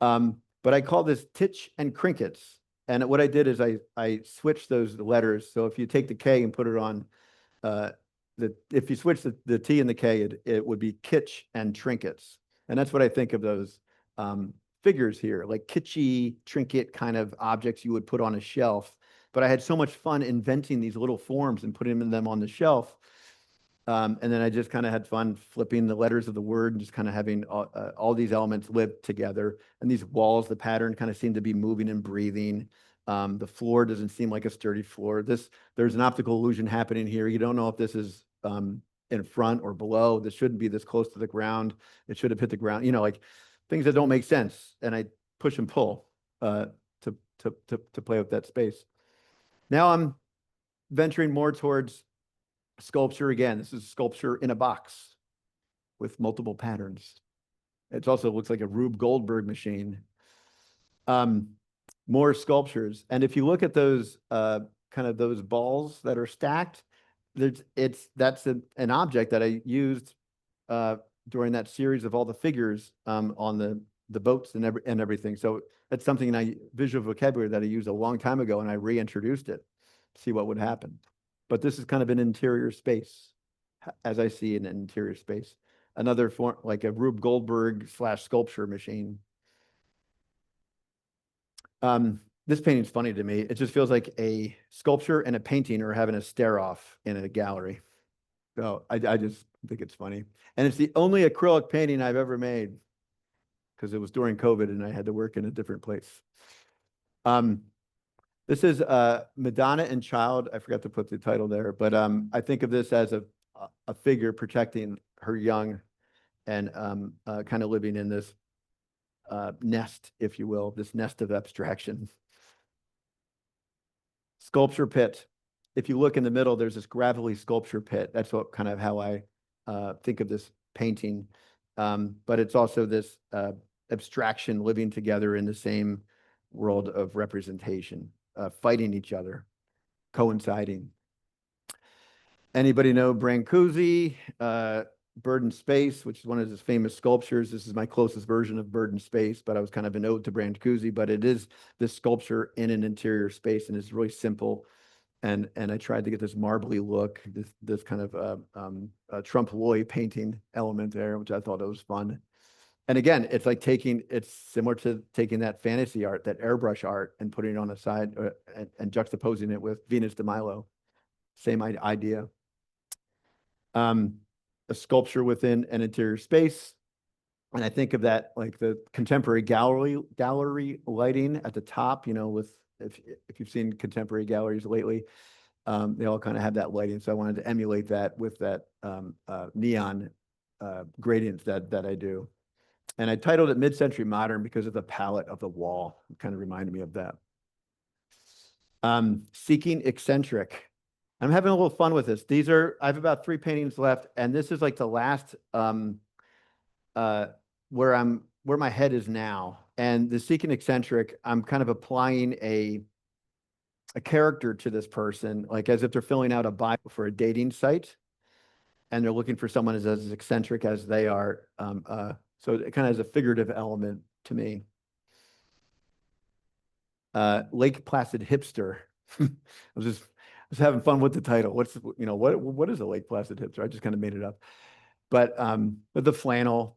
But I call this Titch and Crinkets. And what I did is I switched those letters. So if you take the K and put it on, if you switch the T and the K, it would be kitsch and trinkets. And that's what I think of those figures here, like kitschy trinket kind of objects you would put on a shelf. But I had so much fun inventing these little forms and putting them on the shelf. And then I just kind of had fun flipping the letters of the word and just kind of having all these elements live together. And these walls, the pattern kind of seemed to be moving and breathing. The floor doesn't seem like a sturdy floor. There's an optical illusion happening here. You don't know if this is in front or below. This shouldn't be this close to the ground. It should have hit the ground. You know, like things that don't make sense. And I push and pull to play with that space. Now I'm venturing more towards sculpture again. This is sculpture in a box with multiple patterns. It also looks like a Rube Goldberg machine. More sculptures. And if you look at those kind of those balls that are stacked, that's an object that I used during that series of all the figures on the boats and everything. So that's something visual vocabulary that I used a long time ago, and I reintroduced it to see what would happen. But this is kind of an interior space, as I see an interior space. Another form, like a Rube Goldberg / sculpture machine. This painting's funny to me. It just feels like a sculpture and a painting are having a stare off in a gallery. So I just think it's funny. And it's the only acrylic painting I've ever made because it was during COVID and I had to work in a different place. This is Madonna and Child. I forgot to put the title there, but I think of this as a figure protecting her young and kind of living in this nest, if you will, this nest of abstraction. Sculpture pit. If you look in the middle, there's this gravelly sculpture pit. That's what kind of how I think of this painting. But it's also this abstraction living together in the same world of representation, fighting each other, coinciding. Anybody know Brancusi, Bird in Space, which is one of his famous sculptures. This is my closest version of Bird in Space, but I was kind of an ode to Brancusi, but it is this sculpture in an interior space, and it's really simple. And I tried to get this marbly look, this kind of Trompe l'oeil painting element there, which I thought it was fun. And again, it's like it's similar to taking that fantasy art, that airbrush art, and putting it on the side and juxtaposing it with Venus de Milo. Same idea. A sculpture within an interior space. And I think of that like the contemporary gallery lighting at the top, you know, with if you've seen contemporary galleries lately, they all kind of have that lighting. So I wanted to emulate that with that neon gradient that I do. And I titled it Mid-Century Modern because of the palette of the wall. It kind of reminded me of that. Seeking Eccentric. I'm having a little fun with this. I have about 3 paintings left, and this is like the last where my head is now. And the Seeking Eccentric, I'm kind of applying a character to this person, like as if they're filling out a bio for a dating site, and they're looking for someone as eccentric as they are. So it kind of has a figurative element to me. Lake Placid Hipster. I was having fun with the title. What is a Lake Placid Hipster? I just kind of made it up. But the flannel,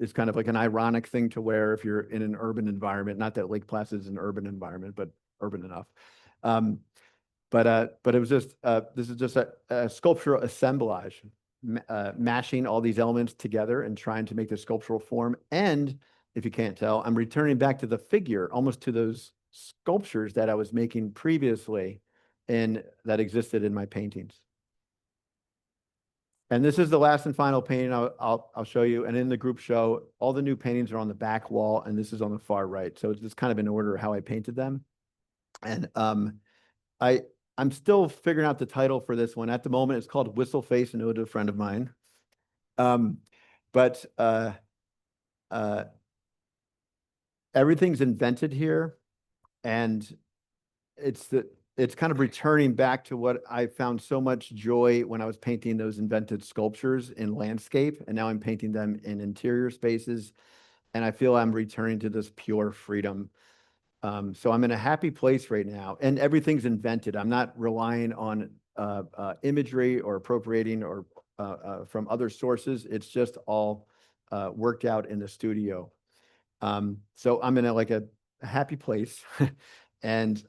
is kind of like an ironic thing to wear if you're in an urban environment. Not that Lake Placid is an urban environment, but urban enough. But it was just this is just a sculptural assemblage, mashing all these elements together and trying to make the sculptural form. And if you can't tell, I'm returning back to the figure, almost to those sculptures that I was making previously and that existed in my paintings. And this is the last and final painting I'll show you. And in the group show, all the new paintings are on the back wall, and this is on the far right. So it's just kind of in order how I painted them. And I'm still figuring out the title for this one. At the moment, it's called Whistle Face, an ode to a friend of mine. But everything's invented here, and it's kind of returning back to what I found so much joy when I was painting those invented sculptures in landscape, and now I'm painting them in interior spaces, and I feel I'm returning to this pure freedom. So I'm in a happy place right now, and everything's invented. I'm not relying on imagery or appropriating or from other sources. It's just all worked out in the studio. So I'm in a happy place. And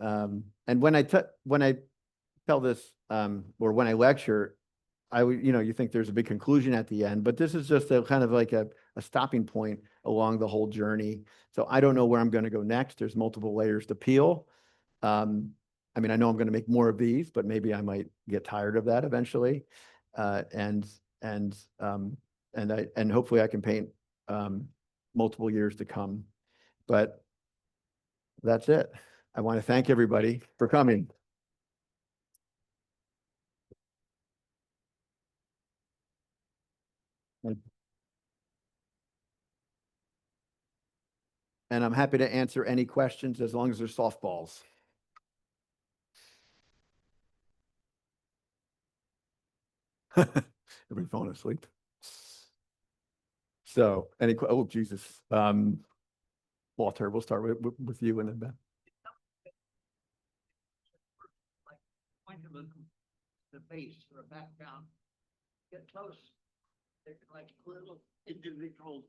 when I tell this or when I lecture, you think there's a big conclusion at the end, but this is just a kind of like a stopping point along the whole journey. So I don't know where I'm going to go next. There's multiple layers to peel. I mean, I know I'm going to make more of these, but maybe I might get tired of that eventually. And hopefully I can paint multiple years to come. But that's it. I want to thank everybody for coming. And I'm happy to answer any questions as long as they're softballs. Everybody falling asleep. So, oh, Jesus. Walter, we'll start with you and then Ben. Point of the base or a background, get close. They're like little individual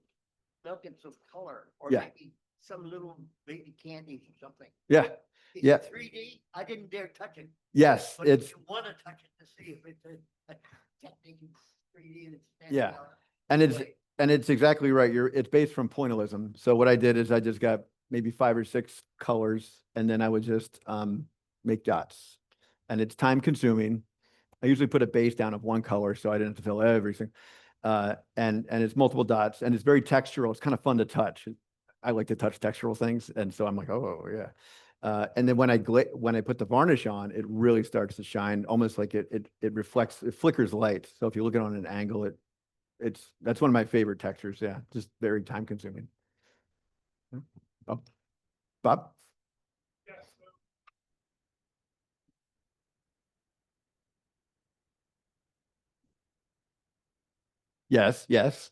nuggets of color, or Yeah. maybe some little baby candies or something. Yeah. Is Yeah. it 3D? I didn't dare touch it. Yes, But it's if you want to touch it to see if it's a technique in 3D and it's Yeah. out and this it's way. and it's exactly right. It's based from pointillism. So what I did is I just got maybe 5 or 6 colors, and then I would just make dots. And it's time consuming. I usually put a base down of one color so I didn't have to fill everything. And it's multiple dots, and it's very textural. It's kind of fun to touch. I like to touch textural things, and so I'm like, oh yeah. And then when I put the varnish on, it really starts to shine, almost like it reflects, it flickers light. So if you look at it on an angle, that's one of my favorite textures. Yeah, just very time consuming. Oh, Bob? Yes, yes.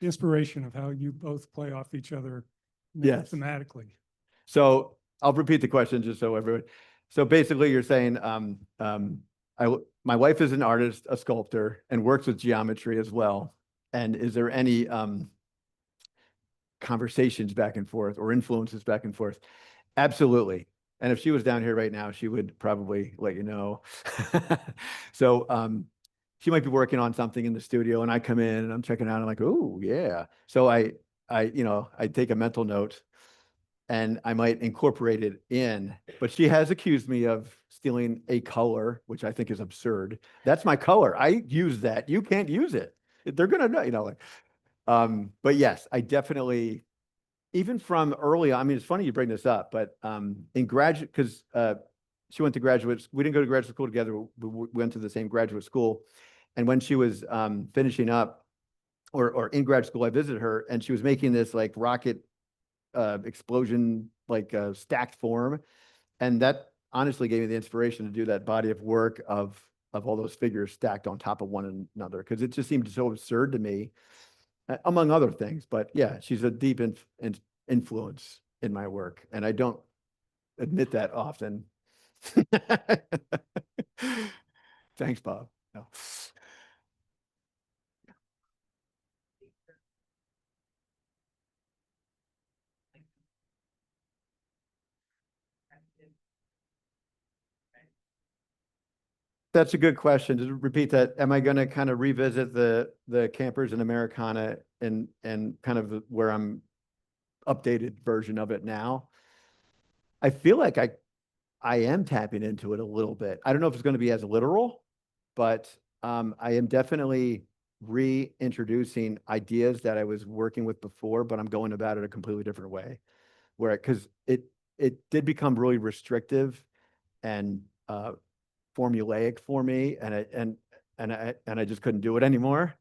Inspiration of how you both play off each other Yes. thematically. So I'll repeat the question just so everyone. So basically, you're saying my wife is an artist, a sculptor, and works with geometry as well. And is there any conversations back and forth or influences back and forth? Absolutely. And if she was down here right now, she would probably let you know. So she might be working on something in the studio, and I come in and I'm checking out. And I'm like, oh yeah. So I take a mental note, and I might incorporate it in, but she has accused me of stealing a color, which I think is absurd. That's my color. I use that. You can't use it. They're going to know, like, but yes, I definitely, even from early on, I mean, it's funny you bring this up, but in graduate, because she went to graduate, we didn't go to graduate school together. We went to the same graduate school. And when she was finishing up or in grad school, I visited her and she was making this like rocket explosion, like stacked form. And that honestly gave me the inspiration to do that body of work of all those figures stacked on top of one another, because it just seemed so absurd to me, among other things. But yeah, she's a deep influence in my work, and I don't admit that often. Thanks, Bob. No. That's a good question. To repeat that, am I going to kind of revisit the campers in Americana and kind of where I'm updated version of it now? I feel like I am tapping into it a little bit. I don't know if it's going to be as literal, but I am definitely reintroducing ideas that I was working with before, but I'm going about it a completely different way. Because it did become really restrictive and formulaic for me, and I just couldn't do it anymore.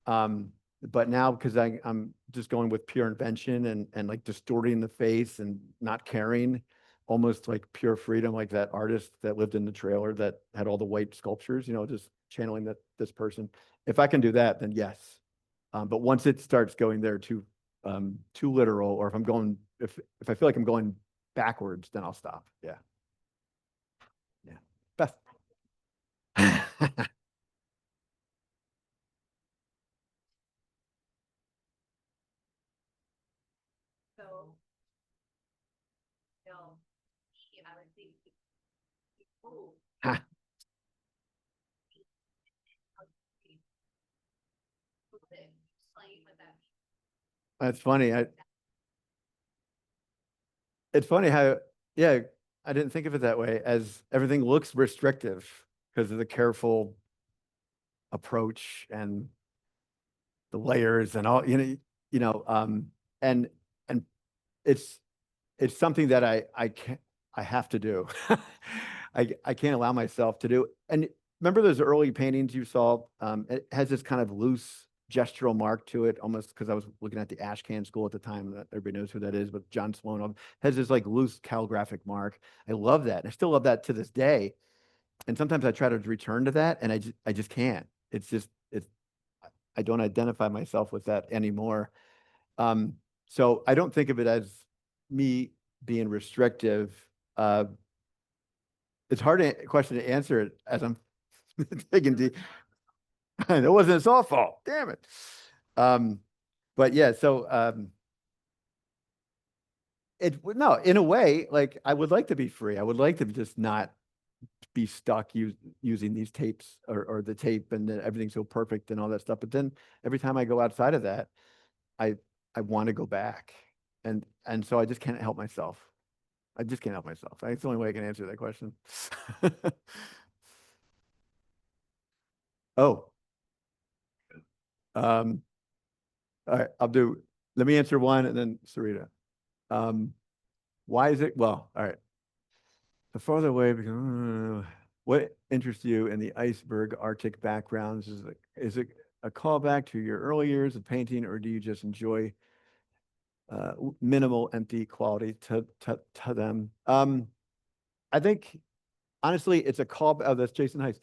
But now, because I'm just going with pure invention and like distorting the face and not caring, almost like pure freedom, like that artist that lived in the trailer that had all the white sculptures, just channeling this person. If I can do that, then yes. But once it starts going there too literal, or if I feel like I'm going backwards, then I'll stop. Yeah. Yeah. Beth. So, I would think, oh, Ha, explain what that that's funny. It's funny how, yeah, I didn't think of it that way, as everything looks restrictive because of the careful approach and the layers and all, and and it's something that I can't, I have to do. I can't allow myself to do. And remember those early paintings you saw? It has this kind of loose gestural mark to it, almost, because I was looking at the Ashcan School at the time. That everybody knows who that is, but John Sloan has this like loose calligraphic mark. I love that. I still love that to this day. And sometimes I try to return to that, and I just can't. I don't identify myself with that anymore. So I don't think of it as me being restrictive. It's hard question to answer it as I'm digging deep. It wasn't a softball. Damn it. But yeah, so no, in a way, like I would like to be free. I would like to just not be stuck using these tapes or the tape and everything's so perfect and all that stuff. But then every time I go outside of that, I want to go back. And so I just can't help myself. I just can't help myself. That's the only way I can answer that question. Oh, all right, let me answer one and then Sarita. Why is it, well, all right. The farther away, what interests you in the iceberg Arctic backgrounds? Is it a callback to your early years of painting, or do you just enjoy minimal empty quality to them? I think, honestly, it's a call. Oh, that's Jason Heiss.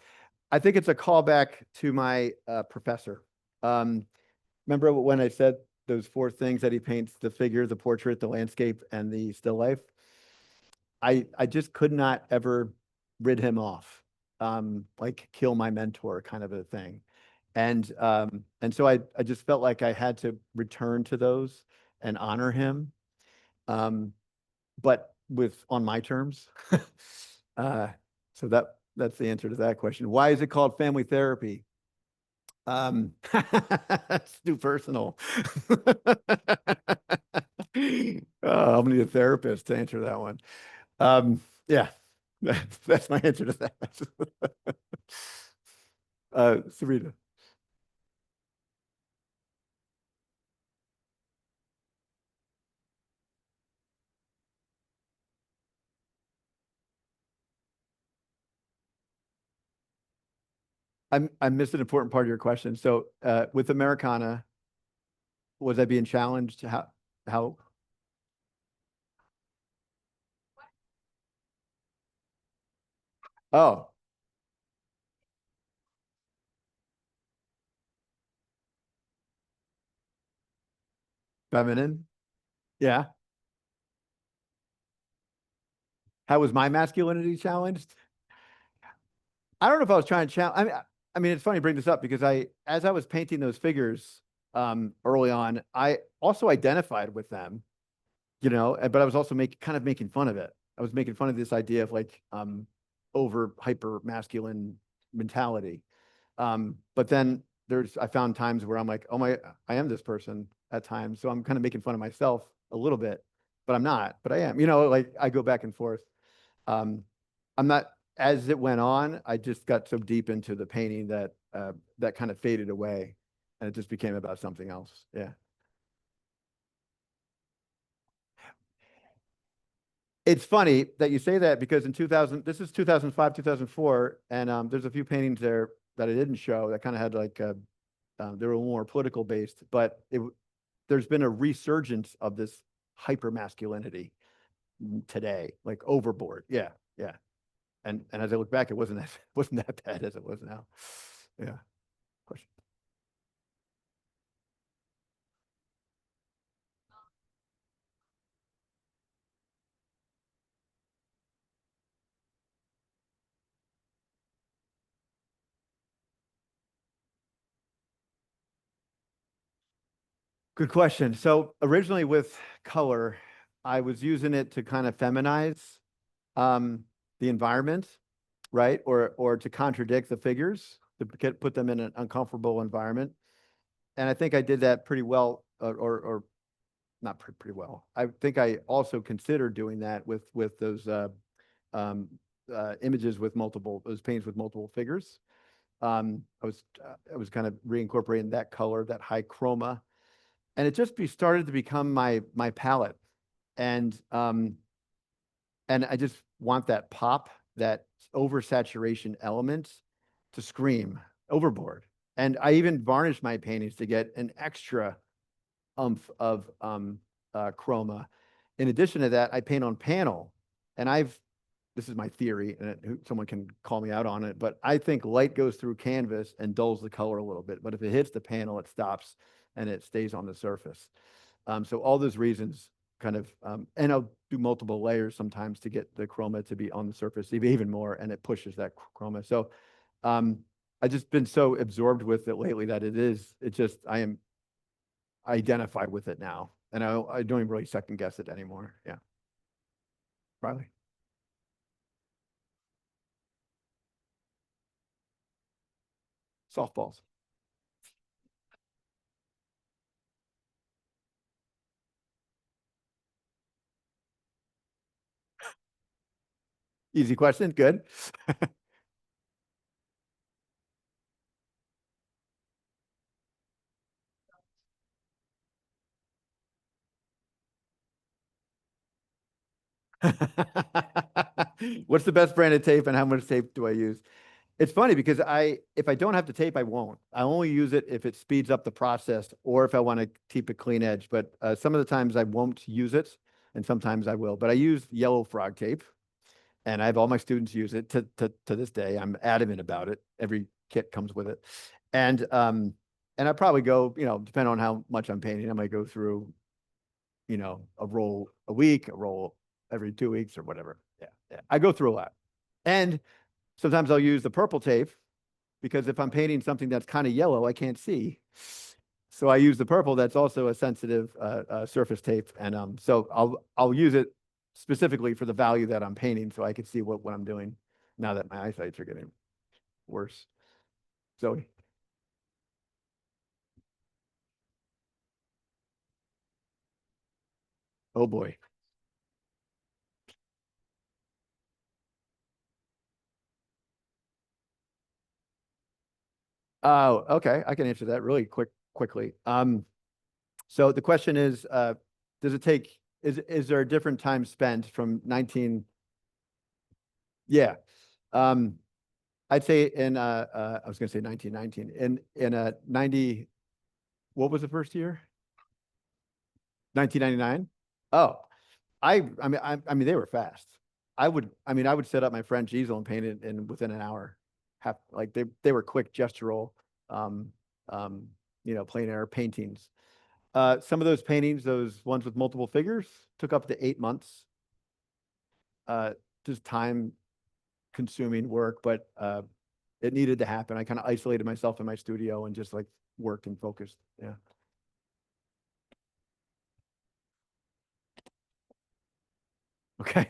I think it's a callback to my professor. Remember when I said those 4 things that he paints: the figure, the portrait, the landscape, and the still life? I just could not ever rid him off, like kill my mentor kind of a thing. And so I just felt like I had to return to those and honor him, but on my terms. So that's the answer to that question. Why is it called family therapy? It's too personal. I'm gonna need a therapist to answer that one. Yeah, that's my answer to that. Sarita. I missed an important part of your question. So with Americana, was I being challenged? How? Oh, feminine. Yeah. How was my masculinity challenged? I don't know if I was trying to challenge. I mean, it's funny to bring this up because as I was painting those figures early on, I also identified with them, but I was also kind of making fun of it. I was making fun of this idea of like over hyper masculine mentality. But then I found times where I'm like, oh my, I am this person at times. So I'm kind of making fun of myself a little bit, but I'm not, but I am, like I go back and forth. Um, I'm not, as it went on, I just got so deep into the painting that that kind of faded away and it just became about something else. Yeah. It's funny that you say that because in 2000, this is 2005, 2004, and there's a few paintings there that I didn't show that kind of had like they were more political based, but there's been a resurgence of this hyper masculinity today, like overboard. Yeah, yeah. And as I look back, it wasn't that wasn't that bad as it was now. Yeah. Question. Good question. So originally with color, I was using it to kind of feminize the environment, right? Or to contradict the figures, to put them in an uncomfortable environment. And I think I did that pretty well, or not pretty well. I think I also considered doing that with those um, images with those paintings with multiple figures. I was kind of reincorporating that color, that high chroma, and it just started to become my palette, and and I just want that pop, that oversaturation element to scream overboard. And I even varnish my paintings to get an extra umph of chroma. In addition to that, I paint on panel, and this is my theory, and someone can call me out on it, but I think light goes through canvas and dulls the color a little bit. But if it hits the panel, it stops and it stays on the surface. So all those reasons kind of, and I'll do multiple layers sometimes to get the chroma to be on the surface even more, and it pushes that chroma. So I've just been so absorbed with it lately that I am identified with it now. And I don't even really second guess it anymore. Yeah. Riley. Softballs. Easy question. Good. What's the best brand of tape and how much tape do I use? It's funny because if I don't have the tape, I won't. I only use it if it speeds up the process or if I want to keep a clean edge. But some of the times I won't use it and sometimes I will. But I use yellow frog tape and I have all my students use it to this day. I'm adamant about it. Every kit comes with it. And I probably go, depending on how much I'm painting, I might go through, a roll a week, a roll every 2 weeks or whatever. Yeah. Yeah. I go through a lot. And sometimes I'll use the purple tape because if I'm painting something that's kind of yellow, I can't see. So I use the purple that's also a sensitive surface tape. And so I'll use it specifically for the value that I'm painting so I can see what I'm doing now that my eyesights are getting worse. Zoe. Oh, boy. Oh, okay. I can answer that really quickly. So the question is, does it take, is there a different time spent from 19? Yeah. I'd say in, I was going to say 1919 in a 90, what was the first year? 1999? Oh, I mean, they were fast. I would set up my French easel and paint it in within an hour. Like they were quick gestural, um, um, plein air paintings. Some of those paintings, those ones with multiple figures, took up to 8 months. Just time consuming work, but it needed to happen. I kind of isolated myself in my studio and just like worked and focused. Yeah. Okay.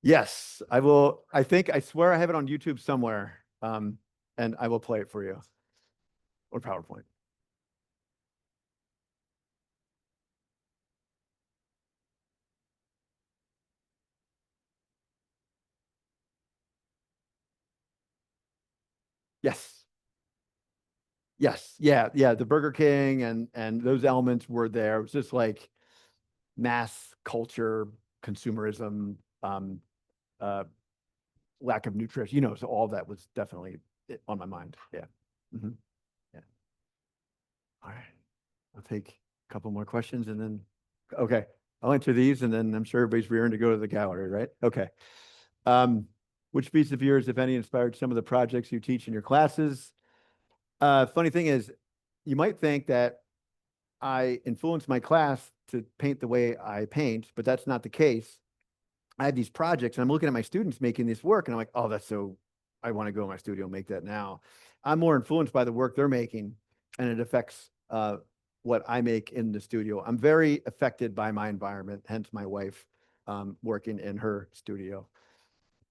Yes, I will. I swear I have it on YouTube somewhere. And I will play it for you or PowerPoint. Yes. Yes. Yeah. Yeah. The Burger King and those elements were there. It was just like mass culture, consumerism, uh, lack of nutrition, so all that was definitely on my mind. Yeah. Mhm. Yeah. All right. I'll take a couple more questions and then, okay, I'll answer these and then I'm sure everybody's rearing to go to the gallery, right? Okay. Which piece of yours, if any, inspired some of the projects you teach in your classes? Funny thing is, you might think that I influence my class to paint the way I paint, but that's not the case. I have these projects and I'm looking at my students making this work and I'm like, oh, I want to go in my studio and make that now. I'm more influenced by the work they're making and it affects what I make in the studio. I'm very affected by my environment, hence my wife working in her studio.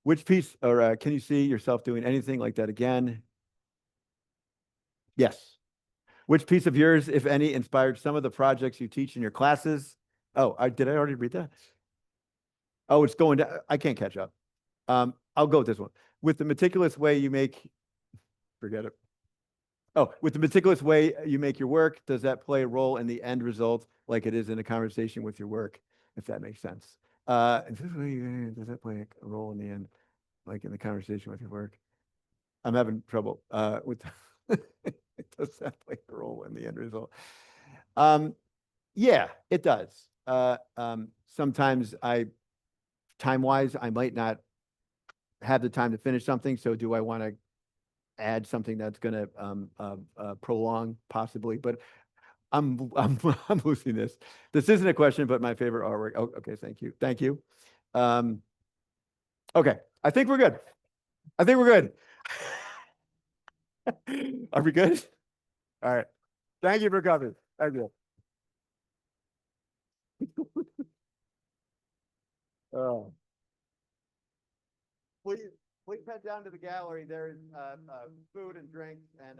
Which piece, or can you see yourself doing anything like that again? Yes. Which piece of yours, if any, inspired some of the projects you teach in your classes? Oh, did I already read that? Oh, it's going down. I can't catch up. I'll go with this one. With the meticulous way you make, forget it. Oh, with the meticulous way you make your work, does that play a role in the end result like it is in a conversation with your work, if that makes sense? Does that play a role in the end, like in the conversation with your work? I'm having trouble with does that play a role in the end result? Yeah, it does. Sometimes time-wise, I might not have the time to finish something. So do I want to add something that's going to prolong possibly? But I'm losing this. This isn't a question, but my favorite artwork. Oh, okay, thank you. Thank you. Okay, I think we're good. I think we're good. Are we good? All right. Thank you for coming. Thank you. Oh. Please head down to the gallery. There's food and drinks and